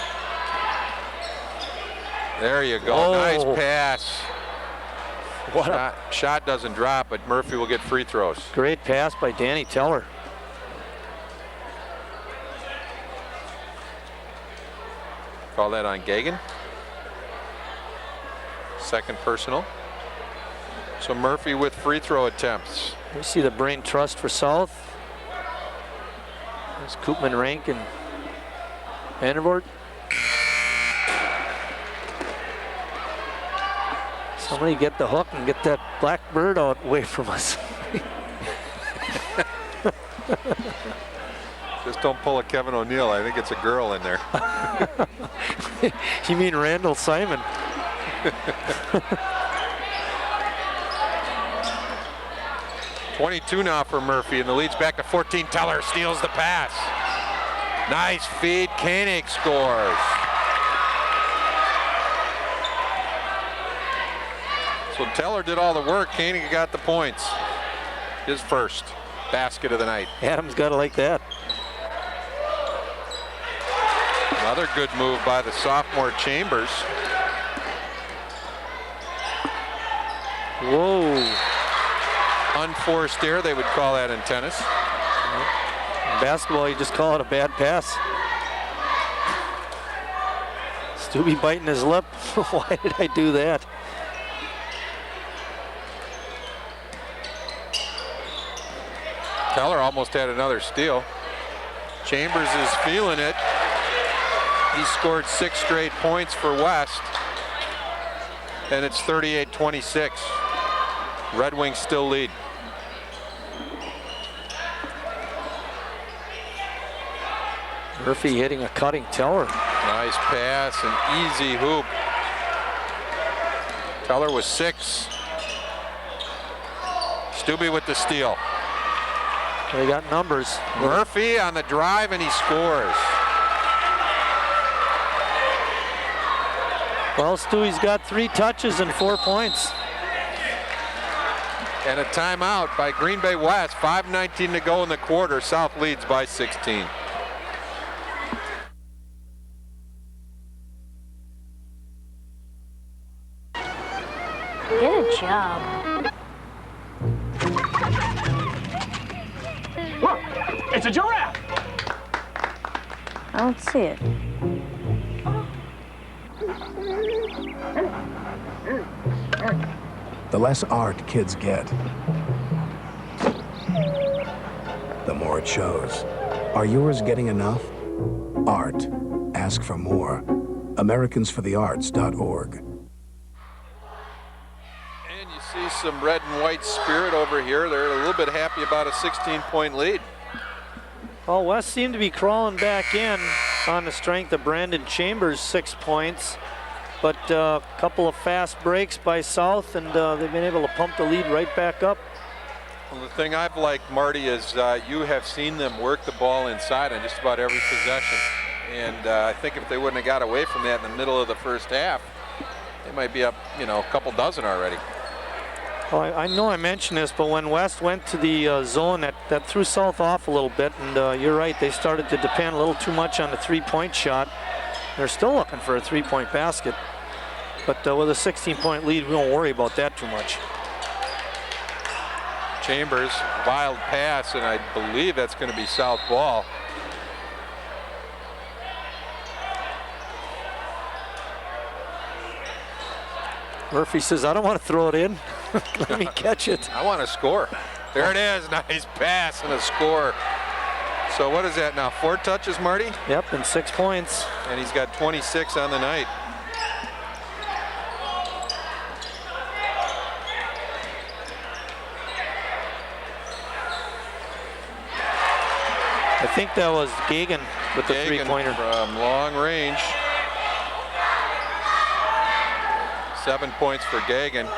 There you go. Oh. Nice pass. Shot doesn't drop, but Murphy will get free throws. Great pass by Danny Teller. Call that on Gagan. Second personal. So Murphy with free throw attempts. We see the brain trust for South. There's Koopman, Rank, and Vandervoort. Somebody get the hook and get that black bird out away from us. Just don't pull a Kevin O'Neill. I think it's a girl in there. You mean Randall Simon? (22) now for Murphy, and the lead's back to 14. Teller steals the pass. Nice feed. Koenig scores. So Teller did all the work. Koenig got the points. His first basket of the night. Adams got to like that. Another good move by the sophomore Chambers. Whoa. Unforced error, they would call that in tennis. In basketball, you just call it a bad pass. Stubby biting his lip. Why did I do that? Teller almost had another steal. Chambers is feeling it. He scored 6 straight points for West. And it's 38-26. Red Wings still lead. Murphy hitting a cutting Teller. Nice pass, an easy hoop. Teller was 6. Stubby with the steal. They got numbers. Murphy on the drive, and he scores. Well, Stewie's got 3 touches and 4 points. And a timeout by Green Bay West. 5:19 to go in the quarter. South leads by 16. Get a job. Look, it's a giraffe. I don't see it. The less art kids get, the more it shows. Are yours getting enough? Art. Ask for more. AmericansForTheArts.org. And you see some red and white spirit over here. They're a little bit happy about a 16-point lead. Well, West seemed to be crawling back in on the strength of Brandon Chambers' 6 points. But a couple of fast breaks by South, and they've been able to pump the lead right back up. Well, the thing I've liked, Marty, is you have seen them work the ball inside on just about every possession. And I think if they wouldn't have got away from that in the middle of the first half, they might be up, a couple dozen already. Well, I know I mentioned this, but when West went to the zone, that threw South off a little bit. And you're right, they started to depend a little too much on the three-point shot. They're still looking for a three-point basket. But with a 16-point lead, we don't worry about that too much. Chambers, wild pass, and I believe that's going to be South ball. Murphy says, I don't want to throw it in. Let me catch it. I want to score. There it is. Nice pass and a score. So what is that now? 4 touches, Marty? Yep, and 6 points. And he's got 26 on the night. I think that was Gagan with the three-pointer. From long range. 7 points for Gagan.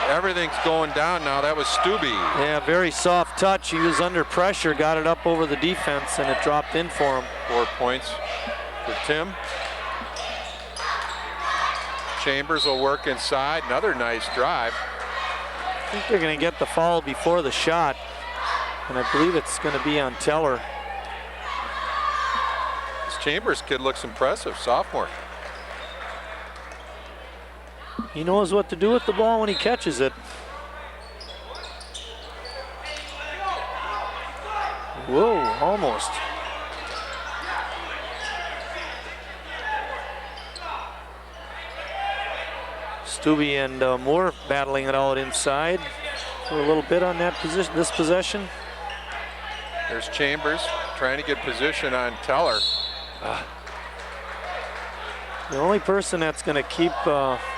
Everything's going down now. That was Stubby. Yeah, very soft touch. He was under pressure, got it up over the defense, and it dropped in for him. 4 points for Tim. Chambers will work inside. Another nice drive. I think they're going to get the foul before the shot, and I believe it's going to be on Teller. This Chambers kid looks impressive, sophomore. He knows what to do with the ball when he catches it. Whoa, almost. Stubbe and Moore battling it out inside for a little bit on that position, this possession. There's Chambers trying to get position on Teller. The only person that's going to keep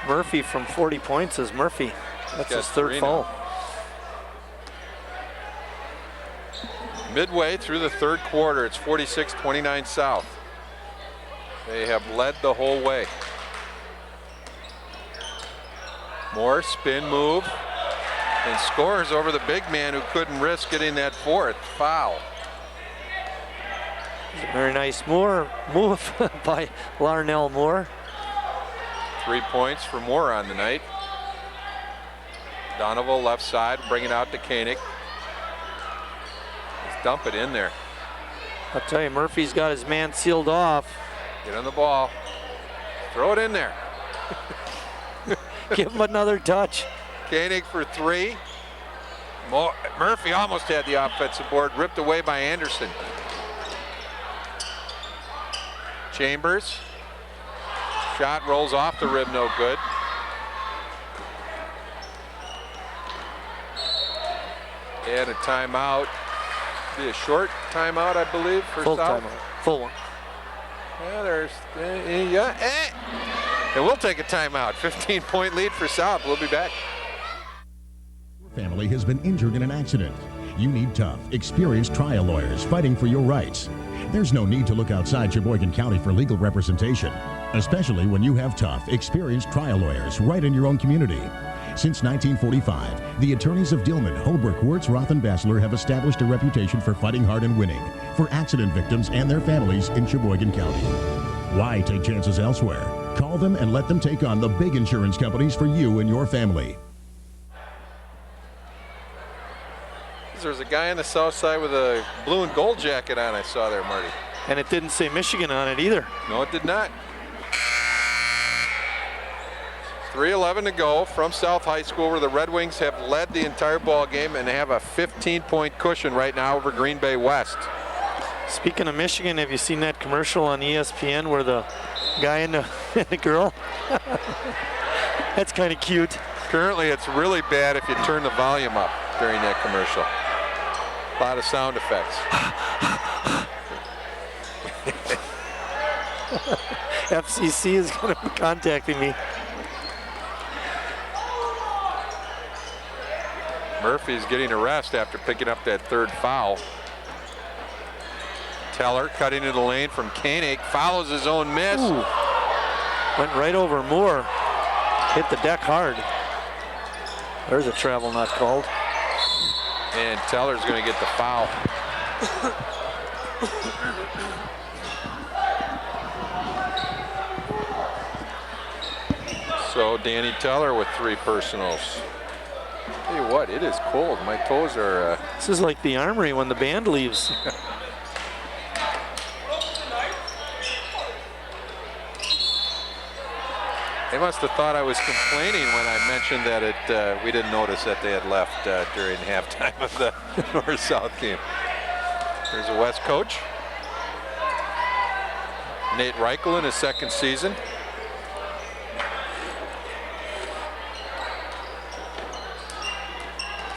Murphy from 40 points is Murphy. That's his third foul. Midway through the third quarter, it's 46-29 South. They have led the whole way. Moore spin move and scores over the big man who couldn't risk getting that fourth foul. Very nice move by Larnell Moore. 3 points for Moore on the night. Donovan left side, bring it out to Koenig. Just dump it in there. I'll tell you, Murphy's got his man sealed off. Get on the ball. Throw it in there. Give him another touch. Koenig for three. Murphy almost had the offensive board, ripped away by Anderson. Chambers. Shot rolls off the rim, no good. And a timeout. Be a short timeout, I believe, for Full South. timeout. Full one. Yeah, there's, and we'll take a timeout. 15-point lead for South. We'll be back. Your family has been injured in an accident. You need tough, experienced trial lawyers fighting for your rights. There's no need to look outside Sheboygan County for legal representation, especially when you have tough, experienced trial lawyers right in your own community. Since 1945, the attorneys of Dillman, Holbrook, Wirtz, Roth, and Bassler have established a reputation for fighting hard and winning for accident victims and their families in Sheboygan County. Why take chances elsewhere? Call them and let them take on the big insurance companies for you and your family. There's a guy on the south side with a blue and gold jacket on, I saw there, Marty. And it didn't say Michigan on it either. No, it did not. 3:11 to go from South High School, where the Red Wings have led the entire ball game and have a 15-point cushion right now over Green Bay West. Speaking of Michigan, have you seen that commercial on ESPN where the guy and the girl? That's kind of cute. Currently, it's really bad if you turn the volume up during that commercial. A lot of sound effects. FCC is going to be contacting me. Murphy's getting a rest after picking up that third foul. Teller cutting into the lane from Koenig, follows his own miss. Ooh. Went right over Moore, hit the deck hard. There's a travel not called. And Teller's going to get the foul. So Danny Teller with 3 personals. Tell you what, it is cold. My toes are... This is like the Armory when the band leaves. They must have thought I was complaining when I mentioned that we didn't notice that they had left during halftime of the North-South game. There's a West coach. Nate Reichel in his second season.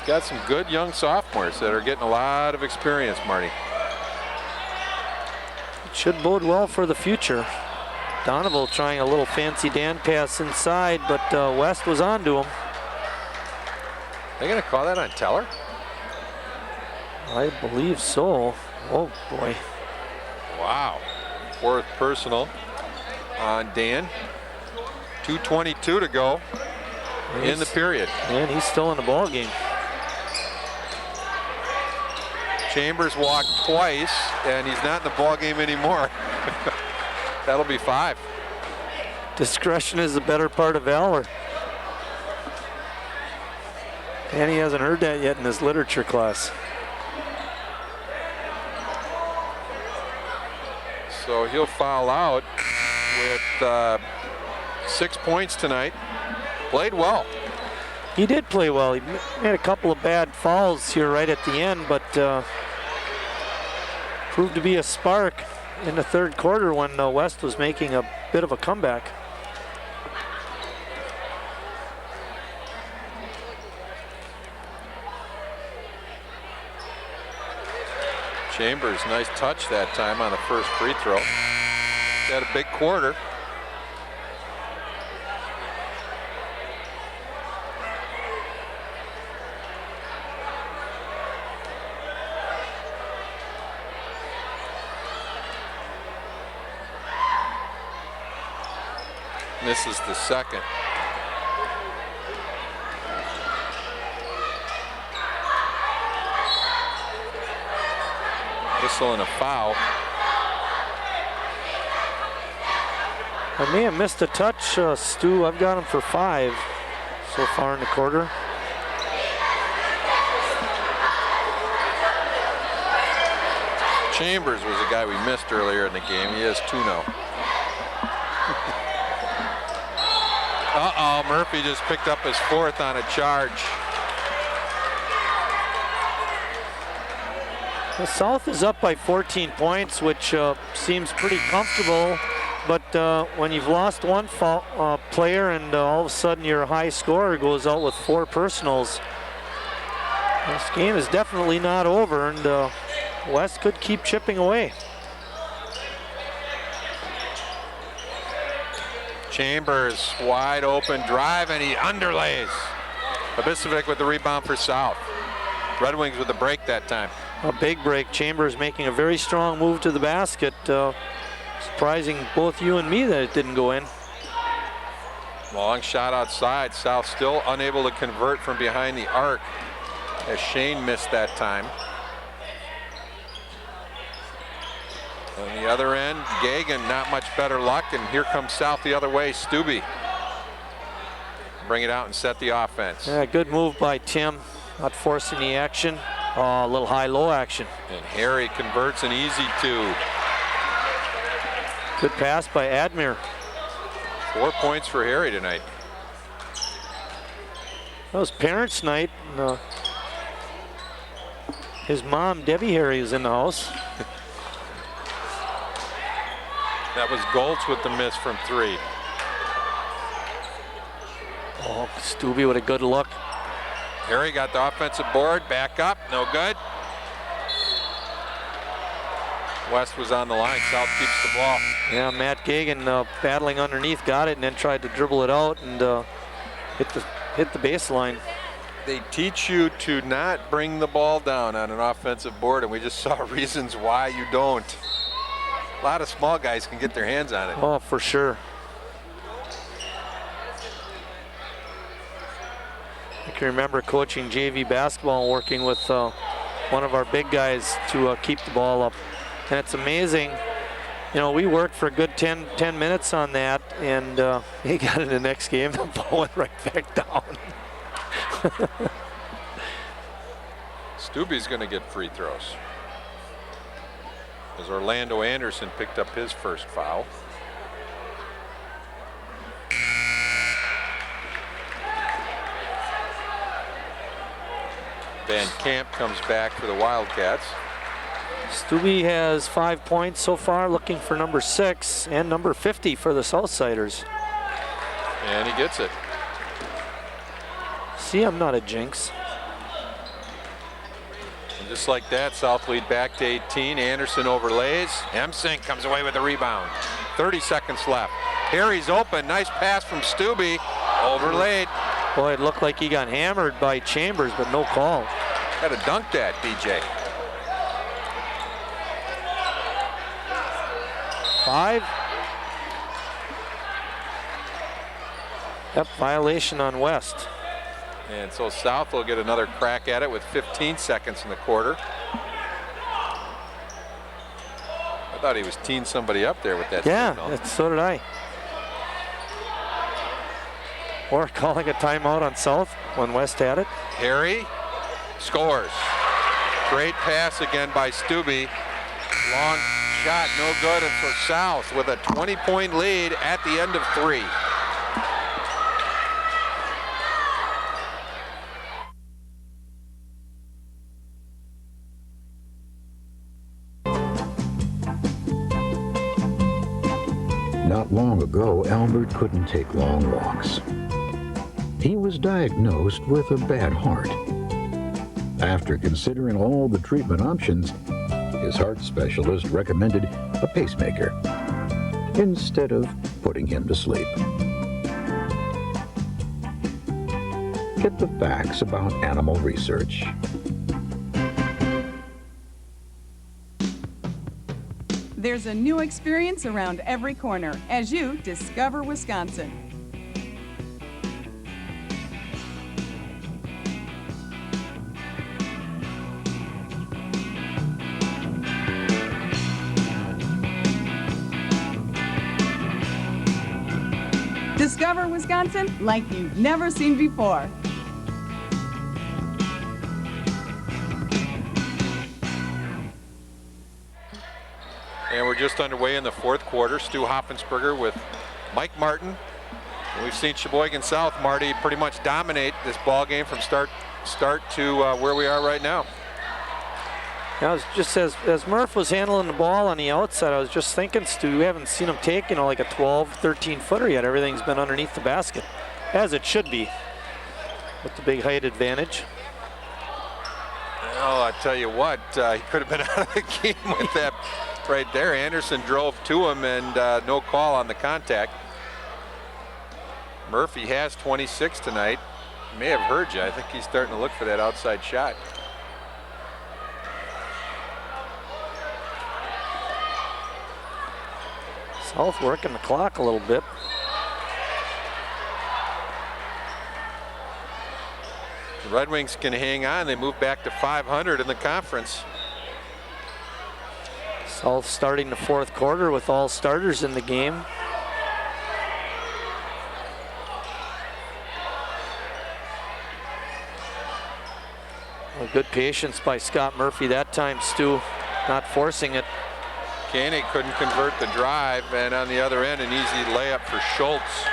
Got some good young sophomores that are getting a lot of experience, Marty. It should bode well for the future. Donovan trying a little fancy Dan pass inside, but West was on to him. They gonna call that on Teller? I believe so. Oh boy. Wow. 4th personal on Dan. 2:22 to go in the period. And he's still in the ball game. Chambers walked twice, and he's not in the ball game anymore. That'll be 5. Discretion is the better part of valor. And he hasn't heard that yet in his literature class. So he'll foul out with 6 points tonight. Played well. He did play well. He had a couple of bad fouls here right at the end, but proved to be a spark in the third quarter when West was making a bit of a comeback. Chambers, nice touch that time on the first free throw. Had a big quarter. Misses the second. Whistle and a foul. I may have missed a touch, Stu. I've got him for 5 so far in the quarter. Chambers was a guy we missed earlier in the game. He has 2 now. Uh-oh, Murphy just picked up his 4th on a charge. The South is up by 14 points, which seems pretty comfortable. But when you've lost one player and all of a sudden your high scorer goes out with 4 personals, this game is definitely not over, and West could keep chipping away. Chambers, wide open drive, and he underlays. Abisovic with the rebound for South. Red Wings with the break that time. A big break. Chambers making a very strong move to the basket. Surprising both you and me that it didn't go in. Long shot outside. South still unable to convert from behind the arc as Shane missed that time. On the other end, Gagan, not much better luck, and here comes South the other way. Stubbe. Bring it out and set the offense. Yeah, good move by Tim, not forcing the action. A little high-low action. And Harry converts an easy 2. Good pass by Admir. 4 points for Harry tonight. That was parents' night. His mom, Debbie Harry, is in the house. That was Goltz with the miss from 3. Oh, Stubbe with a good look. Harry got the offensive board, back up, no good. West was on the line, South keeps the ball. Yeah, Matt Gagan battling underneath, got it, and then tried to dribble it out and hit the baseline. They teach you to not bring the ball down on an offensive board, and we just saw reasons why you don't. A lot of small guys can get their hands on it. Oh, for sure. I can remember coaching JV basketball and working with one of our big guys to keep the ball up. And it's amazing, you know, we worked for a good 10 minutes on that, and he got in the next game, the ball went right back down. Stubbe's going to get free throws, as Orlando Anderson picked up his first foul. Van Camp comes back for the Wildcats. Stubbe has 5 points so far, looking for number 6 and number 50 for the Southsiders. And he gets it. See, I'm not a jinx. And just like that, South lead back to 18. Anderson overlays. Emsink comes away with the rebound. 30 seconds left. Harry's open. Nice pass from Stubbe. Overlaid. Boy, it looked like he got hammered by Chambers, but no call. Had to dunk that, DJ. 5. Yep, violation on West. And so South will get another crack at it with 15 seconds in the quarter. I thought he was teeing somebody up there with that signal. Yeah, so did I. Or calling a timeout on South when West had it. Harry scores. Great pass again by Stubbe. Long shot, no good, and for South with a 20-point lead at the end of 3. Not long ago, Albert couldn't take long walks. He was diagnosed with a bad heart. After considering all the treatment options, his heart specialist recommended a pacemaker instead of putting him to sleep. Get the facts about animal research. There's a new experience around every corner as you discover Wisconsin. Discover Wisconsin like you've never seen before. And we're just underway in the fourth quarter. Stu Hoffensberger with Mike Martin. We've seen Sheboygan South, Marty, pretty much dominate this ball game from start to where we are right now. Yeah, I was just as Murph was handling the ball on the outside, I was just thinking, Stu, we haven't seen him take, like a 12, 13 footer yet. Everything's been underneath the basket, as it should be, with the big height advantage. Oh, I tell you what, he could have been out of the game with that right there. Anderson drove to him and no call on the contact. Murphy has 26 tonight. May have heard you. I think he's starting to look for that outside shot. South working the clock a little bit. The Red Wings can hang on. They move back to 500 in the conference. South starting the fourth quarter with all starters in the game. Well, good patience by Scott Murphy that time, Stu, not forcing it. Koenig couldn't convert the drive, and on the other end, an easy layup for Schultz.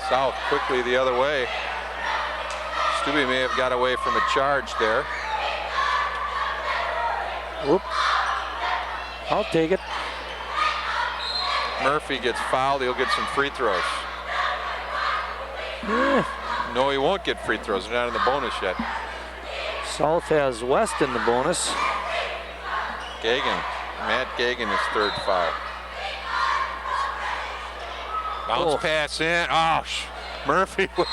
South quickly the other way. Stubbe may have got away from a charge there. Whoop. I'll take it. Murphy gets fouled. He'll get some free throws. Yeah. No, he won't get free throws. They're not in the bonus yet. South has West in the bonus. Gagan. Matt Gagan, his third foul. Bounce pass in. Oh, Murphy was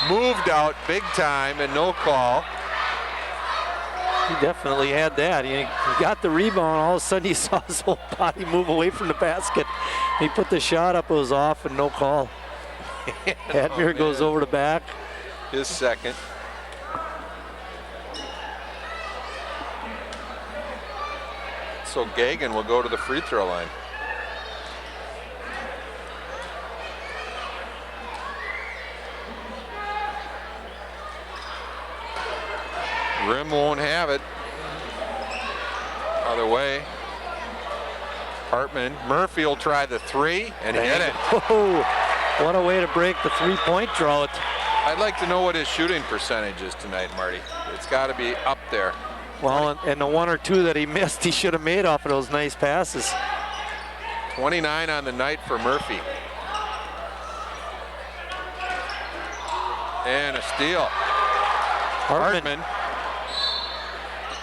moved out big time and no call. He definitely had that. He got the rebound. All of a sudden, he saw his whole body move away from the basket. He put the shot up. It was off and no call. Hadmir goes over the back. His second. So Gagan will go to the free throw line. Rim won't have it. Other way. Hartman. Murphy will try the three and hit it. Oh, what a way to break the three-point drought. I'd like to know what his shooting percentage is tonight, Marty. It's got to be up there. Well, and the one or two that he missed, he should have made off of those nice passes. 29 on the night for Murphy. And a steal. Hartman.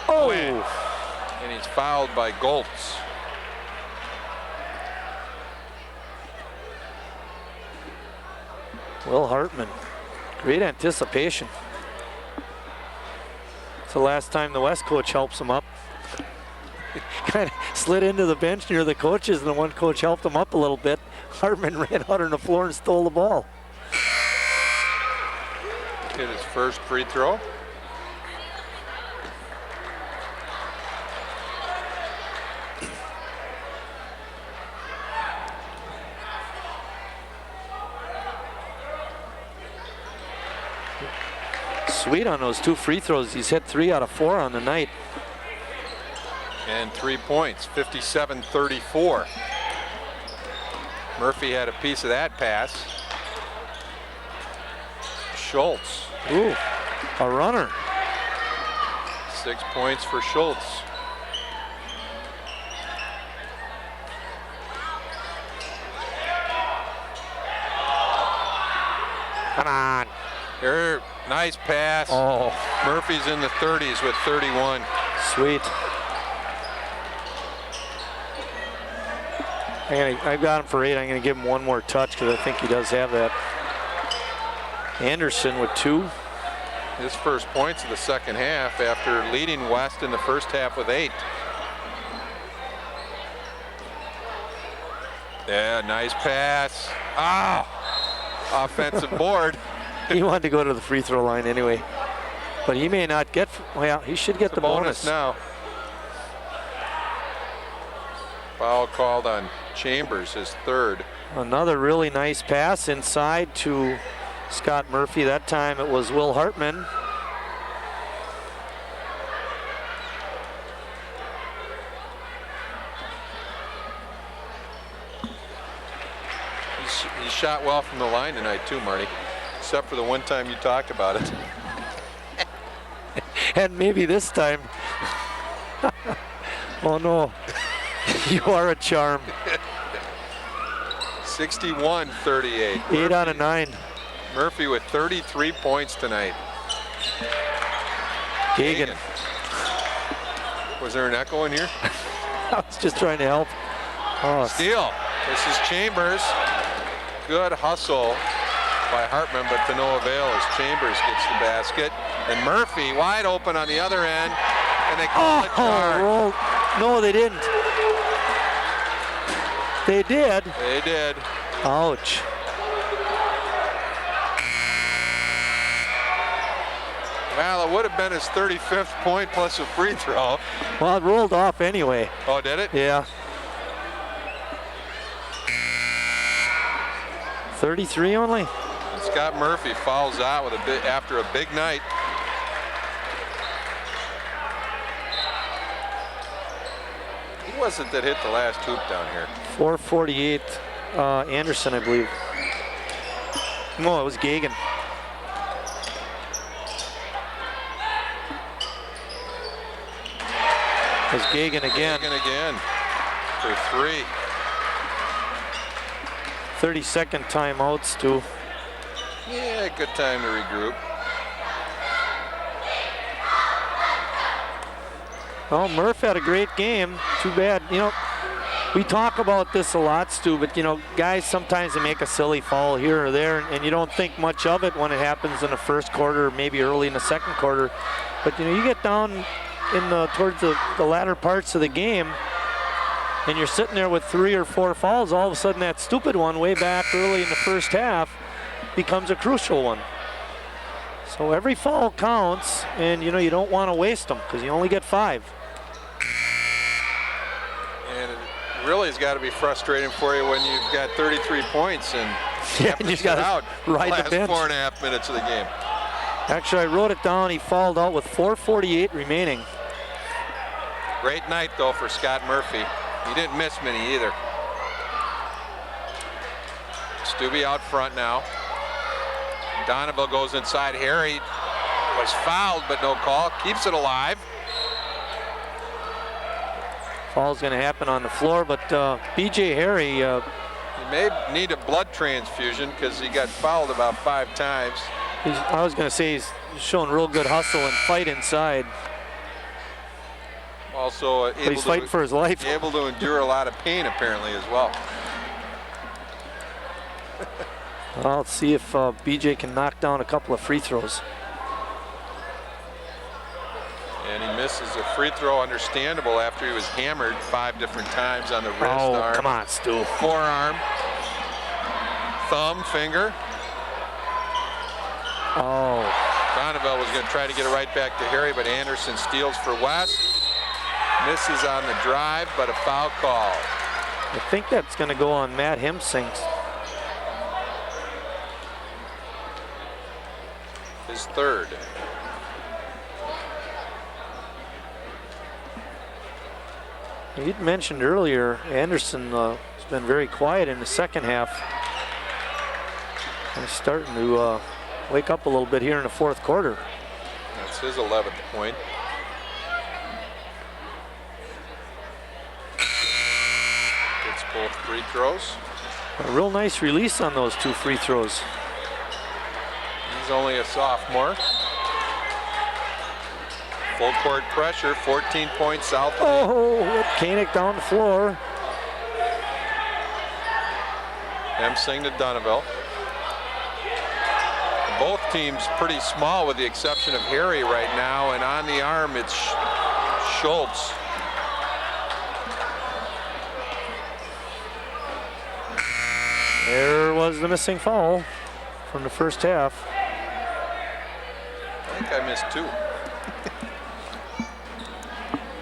Oh! And he's fouled by Goltz. Will Hartman. Great anticipation. It's the last time the West coach helps him up. Kind of slid into the bench near the coaches, and the one coach helped him up a little bit. Hartman ran out on the floor and stole the ball. Hit his first free throw. Sweet on those two free throws. He's hit 3 out of 4 on the night. And 3 points, 57-34. Murphy had a piece of that pass. Schultz. Ooh, a runner. 6 points for Schultz. Come on. Here, Nice pass. Oh. Murphy's in the 30s with 31. Sweet. I've got him for 8. I'm going to give him one more touch because I think he does have that. Anderson with 2. His first points of the second half after leading West in the first half with 8. Yeah, nice pass. Offensive board. He wanted to go to the free throw line anyway. But he may not get, well, he should get the bonus now. Foul called on Chambers, his 3rd. Another really nice pass inside to Scott Murphy. That time it was Will Hartman. He shot well from the line tonight too, Marty. Except for the one time you talked about it. And maybe this time. Oh no, you are a charm. 61-38. 8 out of 9. Murphy with 33 points tonight. Gagan. Was there an echo in here? I was just trying to help. Oh. Steal. This is Chambers. Good hustle by Hartman, but to no avail as Chambers gets the basket. And Murphy wide open on the other end, and they call a charge. No, they didn't. They did. They did. Ouch. Well, it would have been his 35th point plus a free throw. Well, it rolled off anyway. Oh, did it? Yeah. 33 only. And Scott Murphy fouls out with after a big night. Who was it that hit the last hoop down here? 448, Anderson, I believe. No, it was Gagan. It was Gagan again. Gagan again for 3. 30-second timeouts too. Yeah, good time to regroup. Well, Murph had a great game. Too bad, you know, we talk about this a lot, Stu, but you know, guys sometimes they make a silly foul here or there, and you don't think much of it when it happens in the first quarter, or maybe early in the second quarter. But you know, you get down in towards the latter parts of the game, and you're sitting there with 3 or 4 fouls, all of a sudden that stupid one way back early in the first half becomes a crucial one. So every foul counts, and you know, you don't want to waste them because you only get 5. And it really has got to be frustrating for you when you've got 33 points and you have to sit out ride the bench. 4.5 minutes of the game. Actually, I wrote it down. He fouled out with 4:48 remaining. Great night, though, for Scott Murphy. He didn't miss many either. Stubbe out front now. Donovan goes inside. Harry was fouled, but no call. Keeps it alive. Foul's going to happen on the floor, but B.J. Harry. He may need a blood transfusion because he got fouled about 5 times. I was going to say he's showing real good hustle and fight inside. Also he's fighting for his life. Able to endure a lot of pain apparently as well. Well, let's see if BJ can knock down a couple of free throws. And he misses a free throw, understandable, after he was hammered 5 different times on the wrist, arm. Come on, Stu. Forearm, thumb, finger. Oh. Donovan was going to try to get it right back to Harry, but Anderson steals for West. Misses on the drive, but a foul call. I think that's going to go on Matt Hemsing. His 3rd. You'd mentioned earlier, Anderson has been very quiet in the second half. He's starting to wake up a little bit here in the fourth quarter. That's his 11th point. Gets both free throws. A real nice release on those 2 free throws. He's only a sophomore. Full court pressure, 14 points South. Oh, Koenig down the floor. Hemsing to Donovan. Both teams pretty small with the exception of Harry right now, and on the arm it's Schultz. There was the missing foul from the first half. I think I missed 2.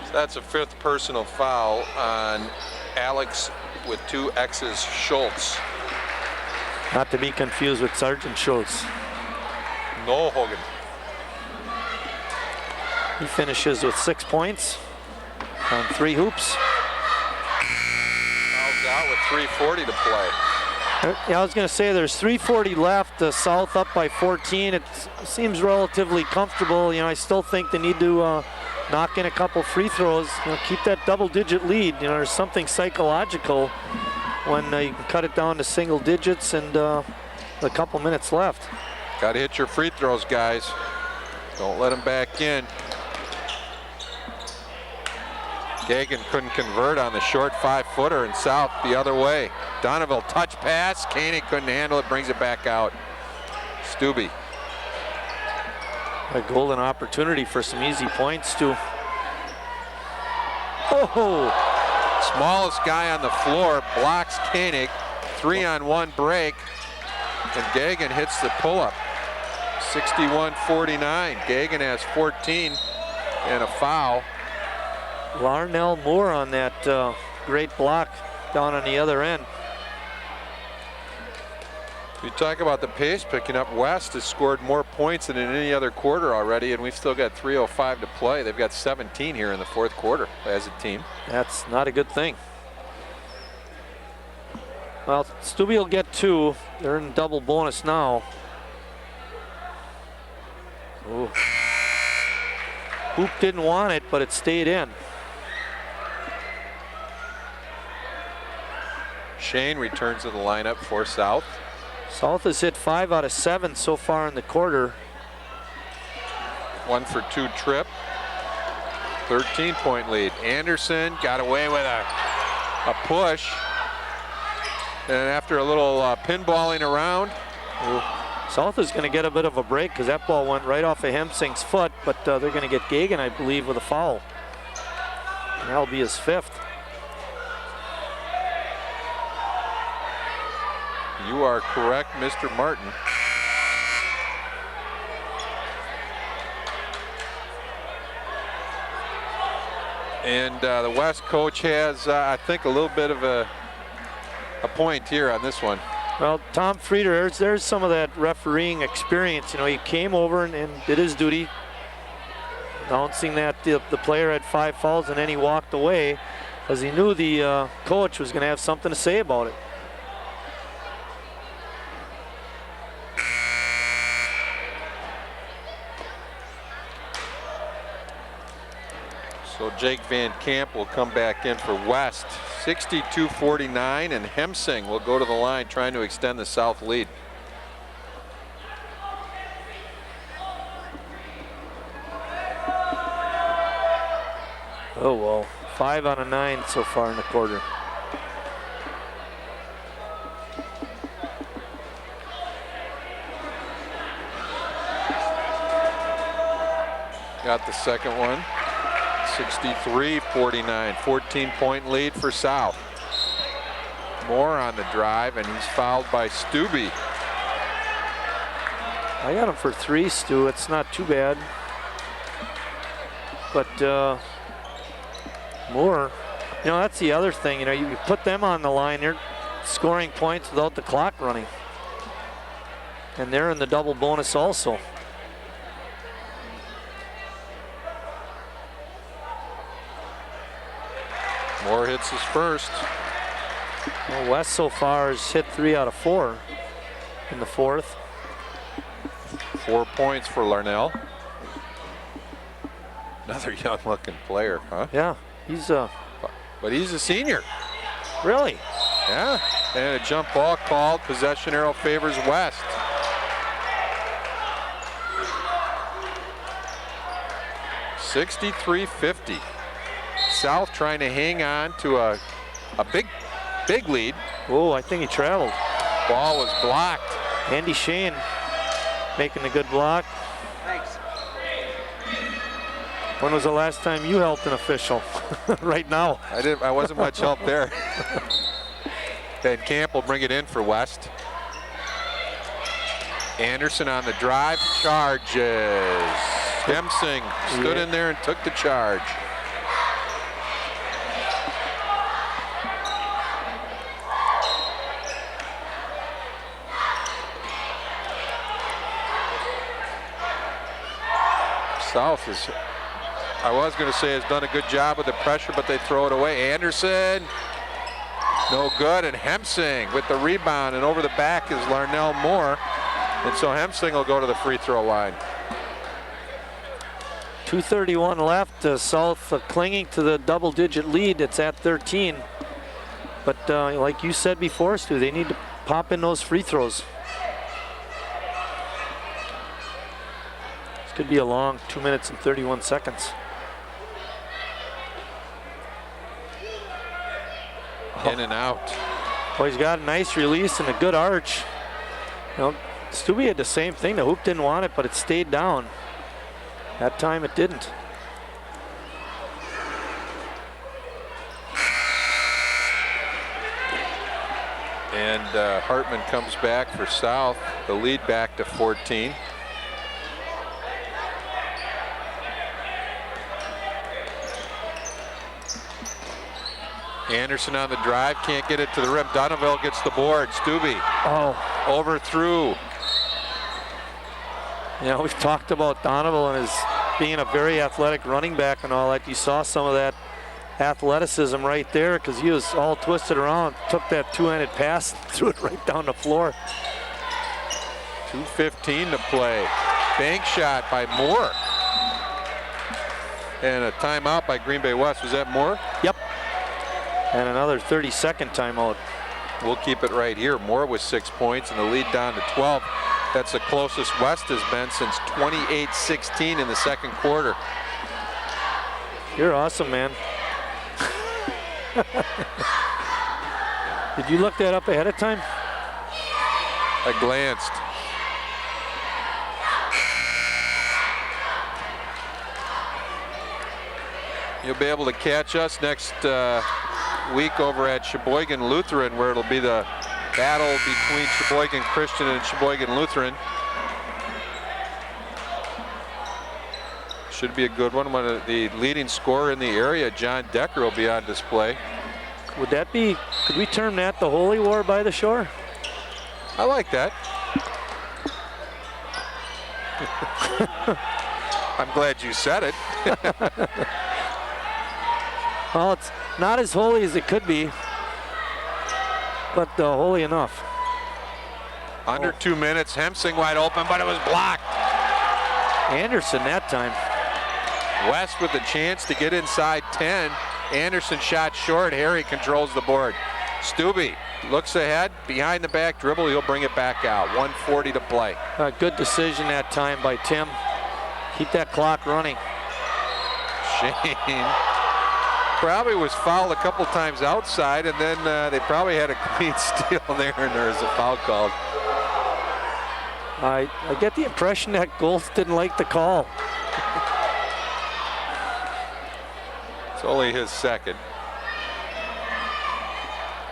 So that's a 5th personal foul on Alex with 2 X's Schultz. Not to be confused with Sergeant Schultz. No Hogan. He finishes with 6 points on 3 hoops. Fouls out with 3:40 to play. Yeah, I was going to say there's 3:40 left. South up by 14. It seems relatively comfortable. You know, I still think they need to knock in a couple free throws. You know, keep that double-digit lead. You know, there's something psychological when you can cut it down to single digits and a couple minutes left. Got to hit your free throws, guys. Don't let them back in. Gagan couldn't convert on the short 5-footer, and South the other way. Donovan touch pass. Koenig couldn't handle it, brings it back out. Stubbe. A golden opportunity for some easy points too. Oh! Smallest guy on the floor blocks Koenig. 3-on-1 break, and Gagan hits the pull-up. 61-49. Gagan has 14 and a foul. Larnell Moore on that great block down on the other end. You talk about the pace picking up. West has scored more points than in any other quarter already, and we've still got 3:05 to play. They've got 17 here in the 4th quarter as a team. That's not a good thing. Well, Stubbe will get 2. They're in double bonus now. Ooh. Hoop didn't want it, but it stayed in. Shane returns to the lineup for South. South has hit 5 out of 7 so far in the quarter. 1 for 2 trip. 13-point lead. Anderson got away with a push. And after a little pinballing around. South is going to get a bit of a break because that ball went right off of Hemsing's foot, but they're going to get Gagan, I believe, with a foul. And that'll be his 5th. You are correct, Mr. Martin. And the West coach has, I think, a little bit of a point here on this one. Well, Tom Frieder, there's some of that refereeing experience. You know, he came over and did his duty, announcing that the player had 5 fouls, and then he walked away because he knew the coach was going to have something to say about it. So Jake Van Camp will come back in for West. 62-49, and Hemsing will go to the line trying to extend the South lead. Oh, well, 5 out of 9 so far in the quarter. Got the second one. 63-49, 14-point lead for South. Moore on the drive, and he's fouled by Stubbe. I got him for 3, Stu. It's not too bad. But Moore, you know, that's the other thing. You know, you put them on the line, they're scoring points without the clock running. And they're in the double bonus also. Moore hits his first. Well, West so far has hit 3 out of 4 in the 4th. 4 points for Larnell. Another young-looking player, huh? Yeah, he's but he's a senior. Really? Yeah, and a jump ball called. Possession arrow favors West. 63-50. South trying to hang on to a big lead. Oh, I think he traveled. Ball was blocked. Andy Shane making a good block. Thanks. When was the last time you helped an official? Right now. I wasn't much help there. And Camp will bring it in for West. Anderson on the drive, charges. Hemsing stood in there and took the charge. South is, I was going to say, has done a good job with the pressure, but they throw it away. Anderson, no good, and Hemsing with the rebound, and over the back is Larnell Moore, and so Hemsing will go to the free throw line. 2:31 left. South clinging to the double-digit lead. It's at 13. But like you said before, Stu, they need to pop in those free throws. This could be a long 2 minutes and 31 seconds. In and out. Well, he's got a nice release and a good arch. You know, Stubby had the same thing. The hoop didn't want it, but it stayed down. That time it didn't. And Hartman comes back for South. The lead back to 14. Anderson on the drive, can't get it to the rim. Donovan gets the board. Stubbe. Oh. Overthrew. Yeah, we've talked about Donovan as being a very athletic running back and all that. You saw some of that athleticism right there because he was all twisted around, took that two-handed pass, threw it right down the floor. 2:15 to play. Bank shot by Moore. And a timeout by Green Bay West. Was that Moore? Yep. And another 30-second timeout. We'll keep it right here. Moore with 6 points and the lead down to 12. That's the closest West has been since 28-16 in the second quarter. You're awesome, man. Did you look that up ahead of time? I glanced. You'll be able to catch us next week over at Sheboygan Lutheran, where it'll be the battle between Sheboygan Christian and Sheboygan Lutheran. Should be a good one. One of the leading scorer in the area, John Decker, will be on display. Would that be, could we term that the Holy War by the Shore? I like that. I'm glad you said it. Well, it's not as holy as it could be, but holy enough. Under 2 minutes, Hemsing wide open, but it was blocked. Anderson that time. West with a chance to get inside 10. Anderson shot short. Harry controls the board. Stubbe looks ahead, behind the back dribble. He'll bring it back out. 1:40 to play. A good decision that time by Tim. Keep that clock running. Shane probably was fouled a couple times outside, and then they probably had a clean steal there, and there was a foul called. I get the impression that Golth didn't like the call. It's only his second.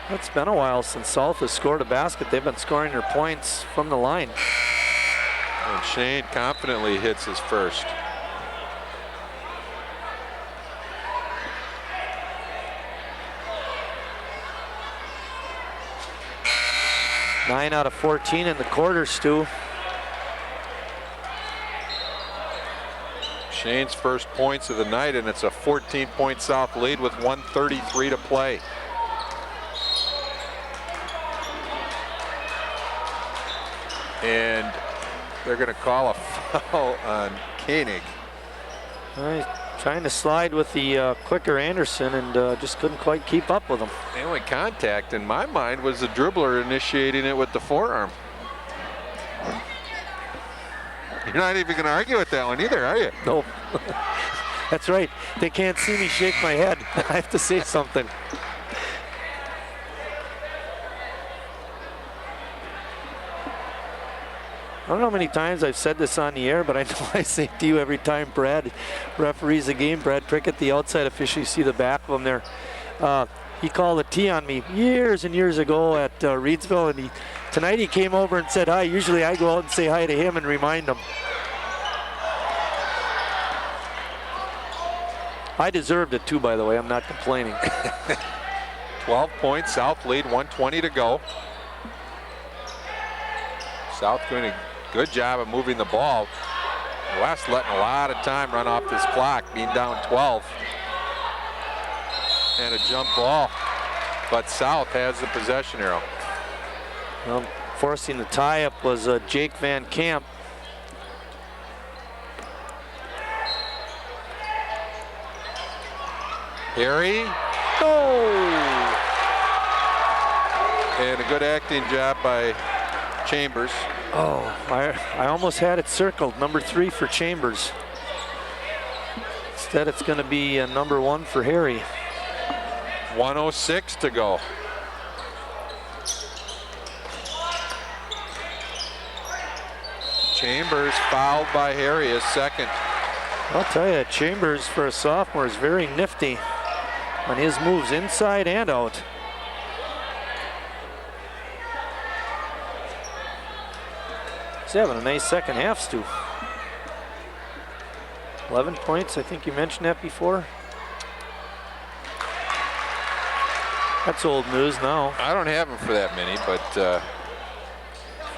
It's been a while since South has scored a basket. They've been scoring their points from the line. And Shane confidently hits his first. Nine out of 14 in the quarter, Stu. Shane's first points of the night, and it's a 14-point South lead with 1:33 to play. And they're going to call a foul on Koenig. He's trying to slide with the quicker Anderson and just couldn't quite keep up with him. The only contact in my mind was the dribbler initiating it with the forearm. You're not even going to argue with that one either, are you? Nope. That's right. They can't see me shake my head. I have to say something. I don't know how many times I've said this on the air, but I know I say it to you every time Brad referees a game. Brad Prickett, the outside official, you see the back of him there. He called a T on me years and years ago at Reedsville, and tonight he came over and said hi. Usually I go out and say hi to him and remind him. I deserved it too, by the way. I'm not complaining. 12 points, South lead, 1:20 to go. South doing a good job of moving the ball. West letting a lot of time run off this clock, being down 12. And a jump ball, but South has the possession arrow. Well, forcing the tie-up was Jake Van Camp. Harry. Oh! And a good acting job by Chambers. Oh, I almost had it circled. Number 3 for Chambers. Instead, it's going to be number 1 for Harry. 1:06 to go. Chambers fouled by Harry, his second. I'll tell you, Chambers for a sophomore is very nifty on his moves inside and out. He's having a nice second half, Stu. 11 points, I think you mentioned that before. That's old news now. I don't have him for that many, but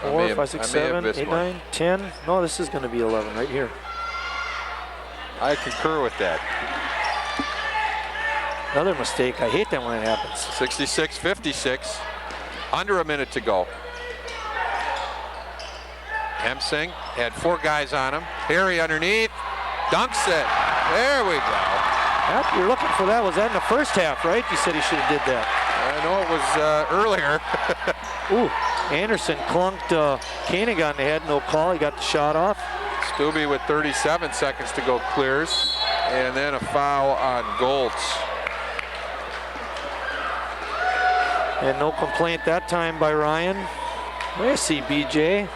4, 5, 6, 7, 8, 9, 10. No, this is going to be 11 right here. I concur with that. Another mistake. I hate that when it happens. 66-56. Under a minute to go. Hemsing had 4 guys on him. Harry underneath. Dunks it. There we go. Yep, you're looking for that. Was that in the first half, right? You said he should have did that. I know it was earlier. Ooh, Anderson clunked Koenig on the head. No call. He got the shot off. Stubbe with 37 seconds to go clears. And then a foul on Goltz. And no complaint that time by Ryan. I see BJ.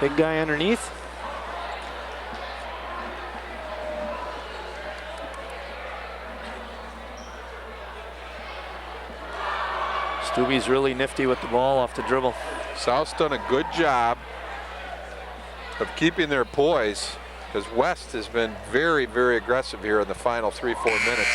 Big guy underneath. Stubbe's really nifty with the ball off the dribble. South's done a good job of keeping their poise, because West has been very, very aggressive here in the final 3-4 minutes.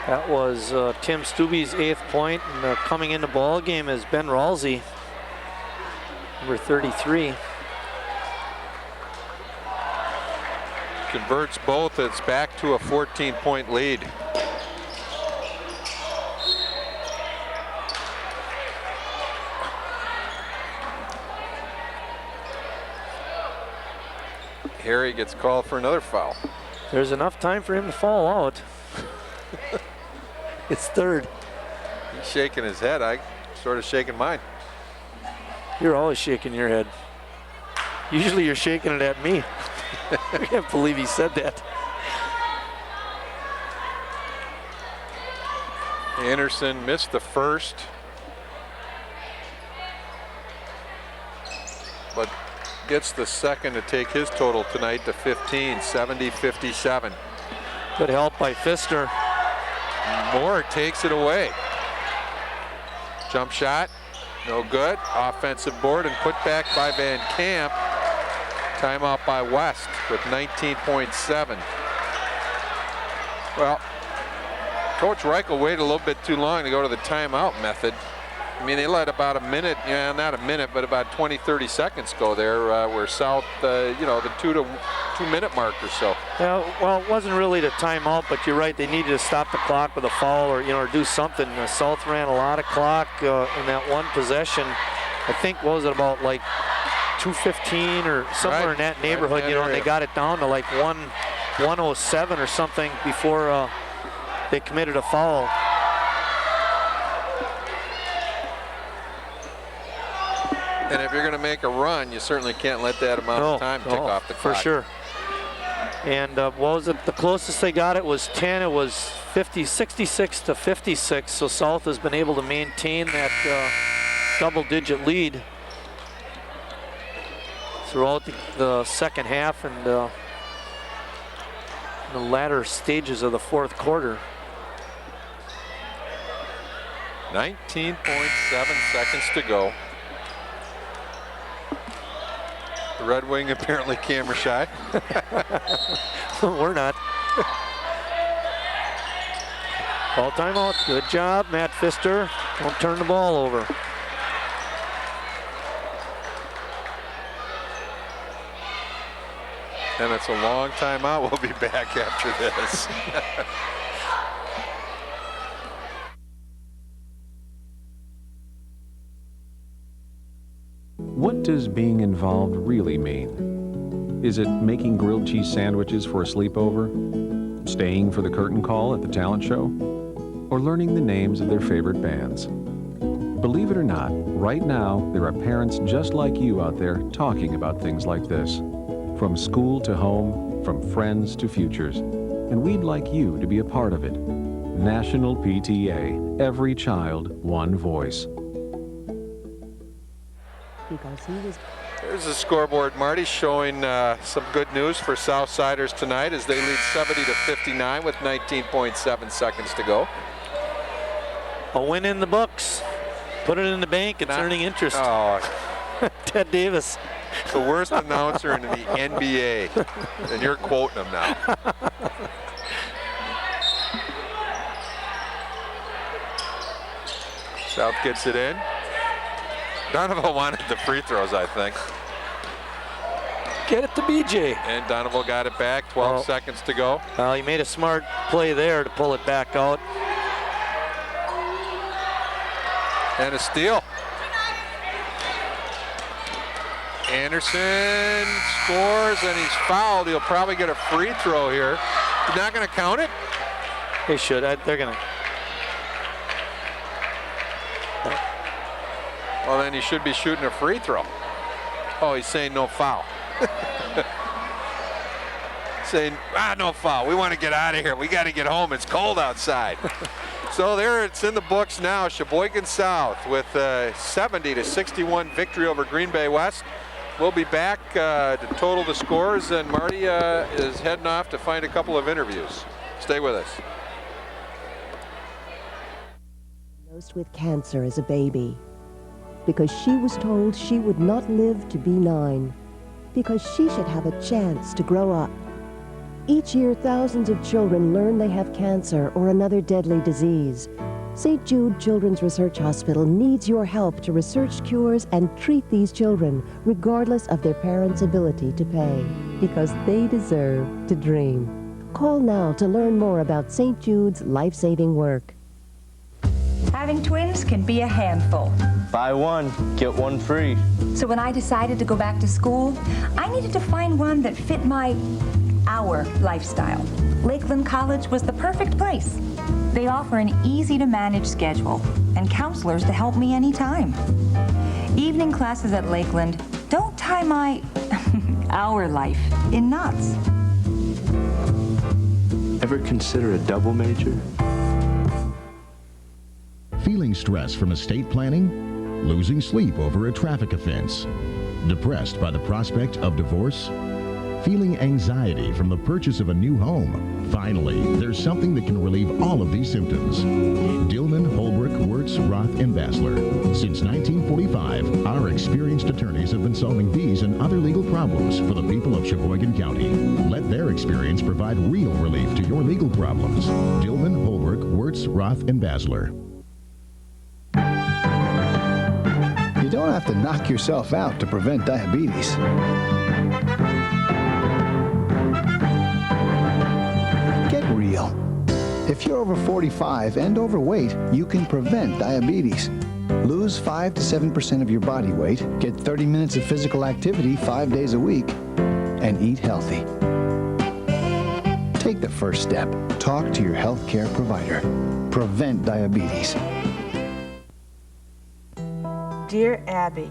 That was Tim Stubbe's 8th point, and coming in the ball game is Ben Ralsey, number 33. Converts both, it's back to a 14-point lead. Harry gets called for another foul. There's enough time for him to fall out. It's 3rd. He's shaking his head. I sort of shaking mine. You're always shaking your head. Usually you're shaking it at me. I can't believe he said that. Anderson missed the first, but gets the second to take his total tonight to 15, 70-57. Good help by Pfister. Moore takes it away. Jump shot, no good. Offensive board and put back by Van Camp. Timeout by West with 19.7. Well, Coach Reichel waited a little bit too long to go to the timeout method. I mean, they let about a minute, not a minute, but about 20-30 seconds go there, where South, the 2-minute mark or so. Yeah, well, it wasn't really the timeout, but you're right. They needed to stop the clock with a foul, or do something. South ran a lot of clock in that one possession. I think, what was it, about like 2:15 or somewhere in that neighborhood, and they got it down to like 1:07 or something before they committed a foul. And if you're going to make a run, you certainly can't let that amount of time tick off the clock. For sure. And what was it? The closest they got it was 10. It was 66 to 56. So South has been able to maintain that double-digit lead throughout the second half and the latter stages of the fourth quarter. 19.7 seconds to go. The Red Wing apparently camera shy. We're not. Ball timeout. Good job, Matt Pfister. Don't turn the ball over. And it's a long timeout. We'll be back after this. What does being involved really mean? Is it making grilled cheese sandwiches for a sleepover? Staying for the curtain call at the talent show? Or learning the names of their favorite bands? Believe it or not, right now there are parents just like you out there talking about things like this. From school to home, from friends to futures. And we'd like you to be a part of it. National PTA, every child, one voice. Because he was. There's the scoreboard, Marty, showing some good news for Southsiders tonight as they lead 70 to 59 with 19.7 seconds to go. A win in the books. Put it in the bank. It's earning interest. Oh. Ted Davis. The worst announcer in the NBA. And you're quoting him now. South gets it in. Donovan wanted the free throws, I think. Get it to BJ. And Donovan got it back. 12 seconds to go. Well, he made a smart play there to pull it back out. And a steal. Anderson scores and he's fouled. He'll probably get a free throw here. He's not going to count it? They should. They're going to. Well, then he should be shooting a free throw. Oh, he's saying no foul. Saying, no foul. We want to get out of here. We got to get home. It's cold outside. So there it's in the books now. Sheboygan South with a 70 to 61 victory over Green Bay West. We'll be back to total the scores, and Marty is heading off to find a couple of interviews. Stay with us. Diagnosed with cancer as a baby. Because she was told she would not live to be 9. Because she should have a chance to grow up. Each year, thousands of children learn they have cancer or another deadly disease. St. Jude Children's Research Hospital needs your help to research cures and treat these children, regardless of their parents' ability to pay, because they deserve to dream. Call now to learn more about St. Jude's life-saving work. Having twins can be a handful. Buy one, get one free. So when I decided to go back to school, I needed to find one that fit our lifestyle. Lakeland College was the perfect place. They offer an easy-to-manage schedule and counselors to help me anytime. Evening classes at Lakeland don't tie our life in knots. Ever consider a double major? Feeling stress from estate planning? Losing sleep over a traffic offense? Depressed by the prospect of divorce? Feeling anxiety from the purchase of a new home? Finally, there's something that can relieve all of these symptoms. Dillman, Holbrook, Wirtz, Roth, and Basler. Since 1945, our experienced attorneys have been solving these and other legal problems for the people of Sheboygan County. Let their experience provide real relief to your legal problems. Dillman, Holbrook, Wirtz, Roth, and Basler. You don't have to knock yourself out to prevent diabetes. Get real. If you're over 45 and overweight, you can prevent diabetes. Lose 5 to 7% of your body weight, get 30 minutes of physical activity 5 days a week, and eat healthy. Take the first step. Talk to your healthcare provider. Prevent diabetes. Dear Abby,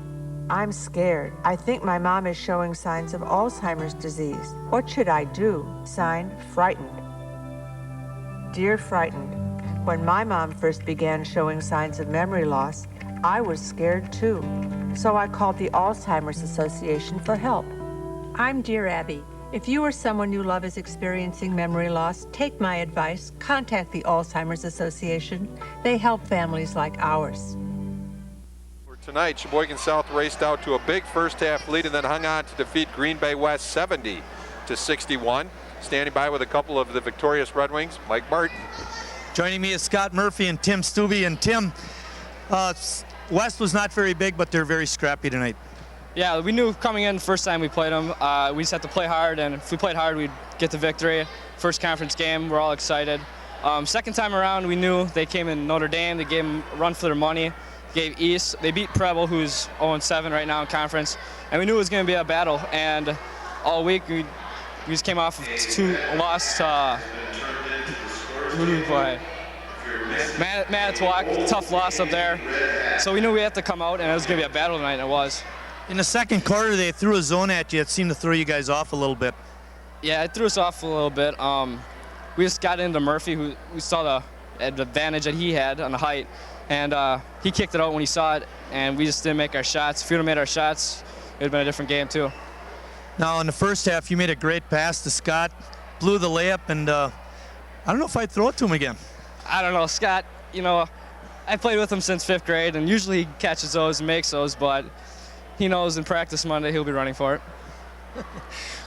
I'm scared. I think my mom is showing signs of Alzheimer's disease. What should I do? Signed, Frightened. Dear Frightened, when my mom first began showing signs of memory loss, I was scared too. So I called the Alzheimer's Association for help. I'm Dear Abby. If you or someone you love is experiencing memory loss, take my advice. Contact the Alzheimer's Association. They help families like ours. Tonight, Sheboygan South raced out to a big first half lead and then hung on to defeat Green Bay West 70-61. Standing by with a couple of the victorious Red Wings, Mike Martin. Joining me is Scott Murphy and Tim Stubbe. And Tim, West was not very big, but they're very scrappy tonight. Yeah, we knew coming in the first time we played them, we just had to play hard, and if we played hard, we'd get the victory. First conference game, we're all excited. Second time around, we knew they came in Notre Dame, they gave them a run for their money, gave East. They beat Preble, who's 0-7 right now in conference, and we knew it was going to be a battle. And all week, we just came off of two lost. Who did we play? Manitowoc, tough loss up there. So we knew we had to come out, and it was going to be a battle tonight, and it was. In the second quarter, they threw a zone at you. It seemed to throw you guys off a little bit. Yeah, it threw us off a little bit. We just got into Murphy, who we saw the advantage that he had on the height, and he kicked it out when he saw it, and we just didn't make our shots. If we would have made our shots, it would have been a different game, too. Now, in the first half, you made a great pass to Scott, blew the layup, and I don't know if I'd throw it to him again. I don't know, Scott, you know, I played with him since 5th grade, and usually he catches those and makes those, but he knows in practice Monday he'll be running for it.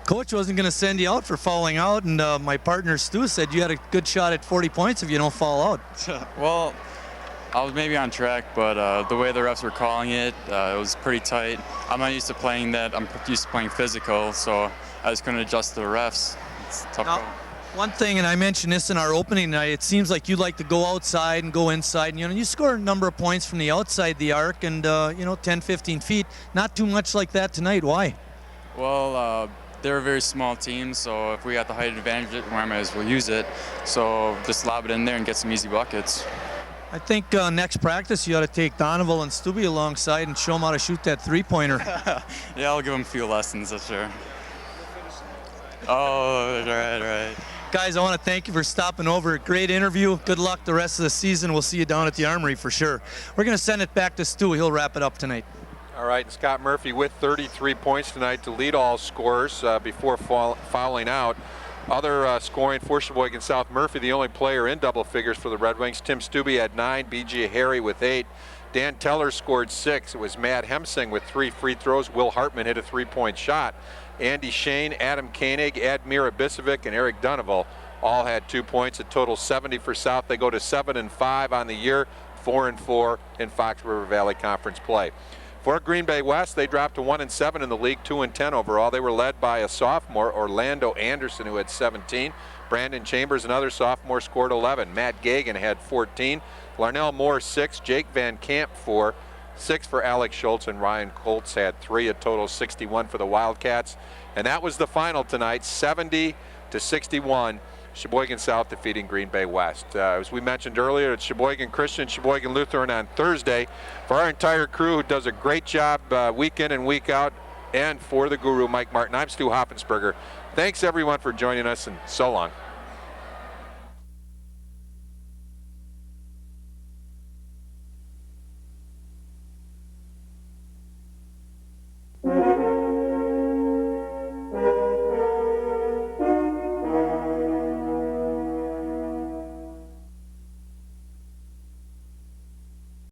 Coach wasn't going to send you out for fouling out, and my partner Stu said you had a good shot at 40 points if you don't foul out. Well, I was maybe on track, but the way the refs were calling it, it was pretty tight. I'm not used to playing that. I'm used to playing physical, so I just couldn't adjust to the refs. It's a tough call. One thing, and I mentioned this in our opening night, it seems like you like to go outside and go inside. And, you score a number of points from the outside the arc and, 10, 15 feet. Not too much like that tonight. Why? Well, they're a very small team, so if we got the height advantage, we might as well use it. So just lob it in there and get some easy buckets. I think next practice you ought to take Donovan and Stubbe alongside and show them how to shoot that three-pointer. Yeah, I'll give them a few lessons, that's sure. Oh, right. Guys, I want to thank you for stopping over. Great interview. Good luck the rest of the season. We'll see you down at the Armory for sure. We're going to send it back to Stu. He'll wrap it up tonight. All right, and Scott Murphy with 33 points tonight to lead all scorers before fouling out. Other scoring for Sheboygan South, Murphy, the only player in double figures for the Red Wings. Tim Stubbe had 9, B.J. Harry with 8. Dan Teller scored 6. It was Matt Hemsing with 3 free throws. Will Hartman hit a 3-point shot. Andy Shane, Adam Koenig, Admir Ibisevic, and Eric Donoval all had 2 points. A total 70 for South. They go to 7-5 on the year, 4-4 in Fox River Valley Conference play. For Green Bay West, they dropped to 1-7 in the league, 2-10 overall. They were led by a sophomore, Orlando Anderson, who had 17. Brandon Chambers, another sophomore, scored 11. Matt Gagan had 14. Larnell Moore, 6. Jake Van Camp, 4. 6 for Alex Schultz, and Ryan Colts had 3, a total 61 for the Wildcats. And that was the final tonight, 70-61. Sheboygan South defeating Green Bay West. As we mentioned earlier, it's Sheboygan Christian, Sheboygan Lutheran on Thursday. For our entire crew who does a great job week in and week out, and for the guru, Mike Martin, I'm Stu Hoppensberger. Thanks everyone for joining us, and so long.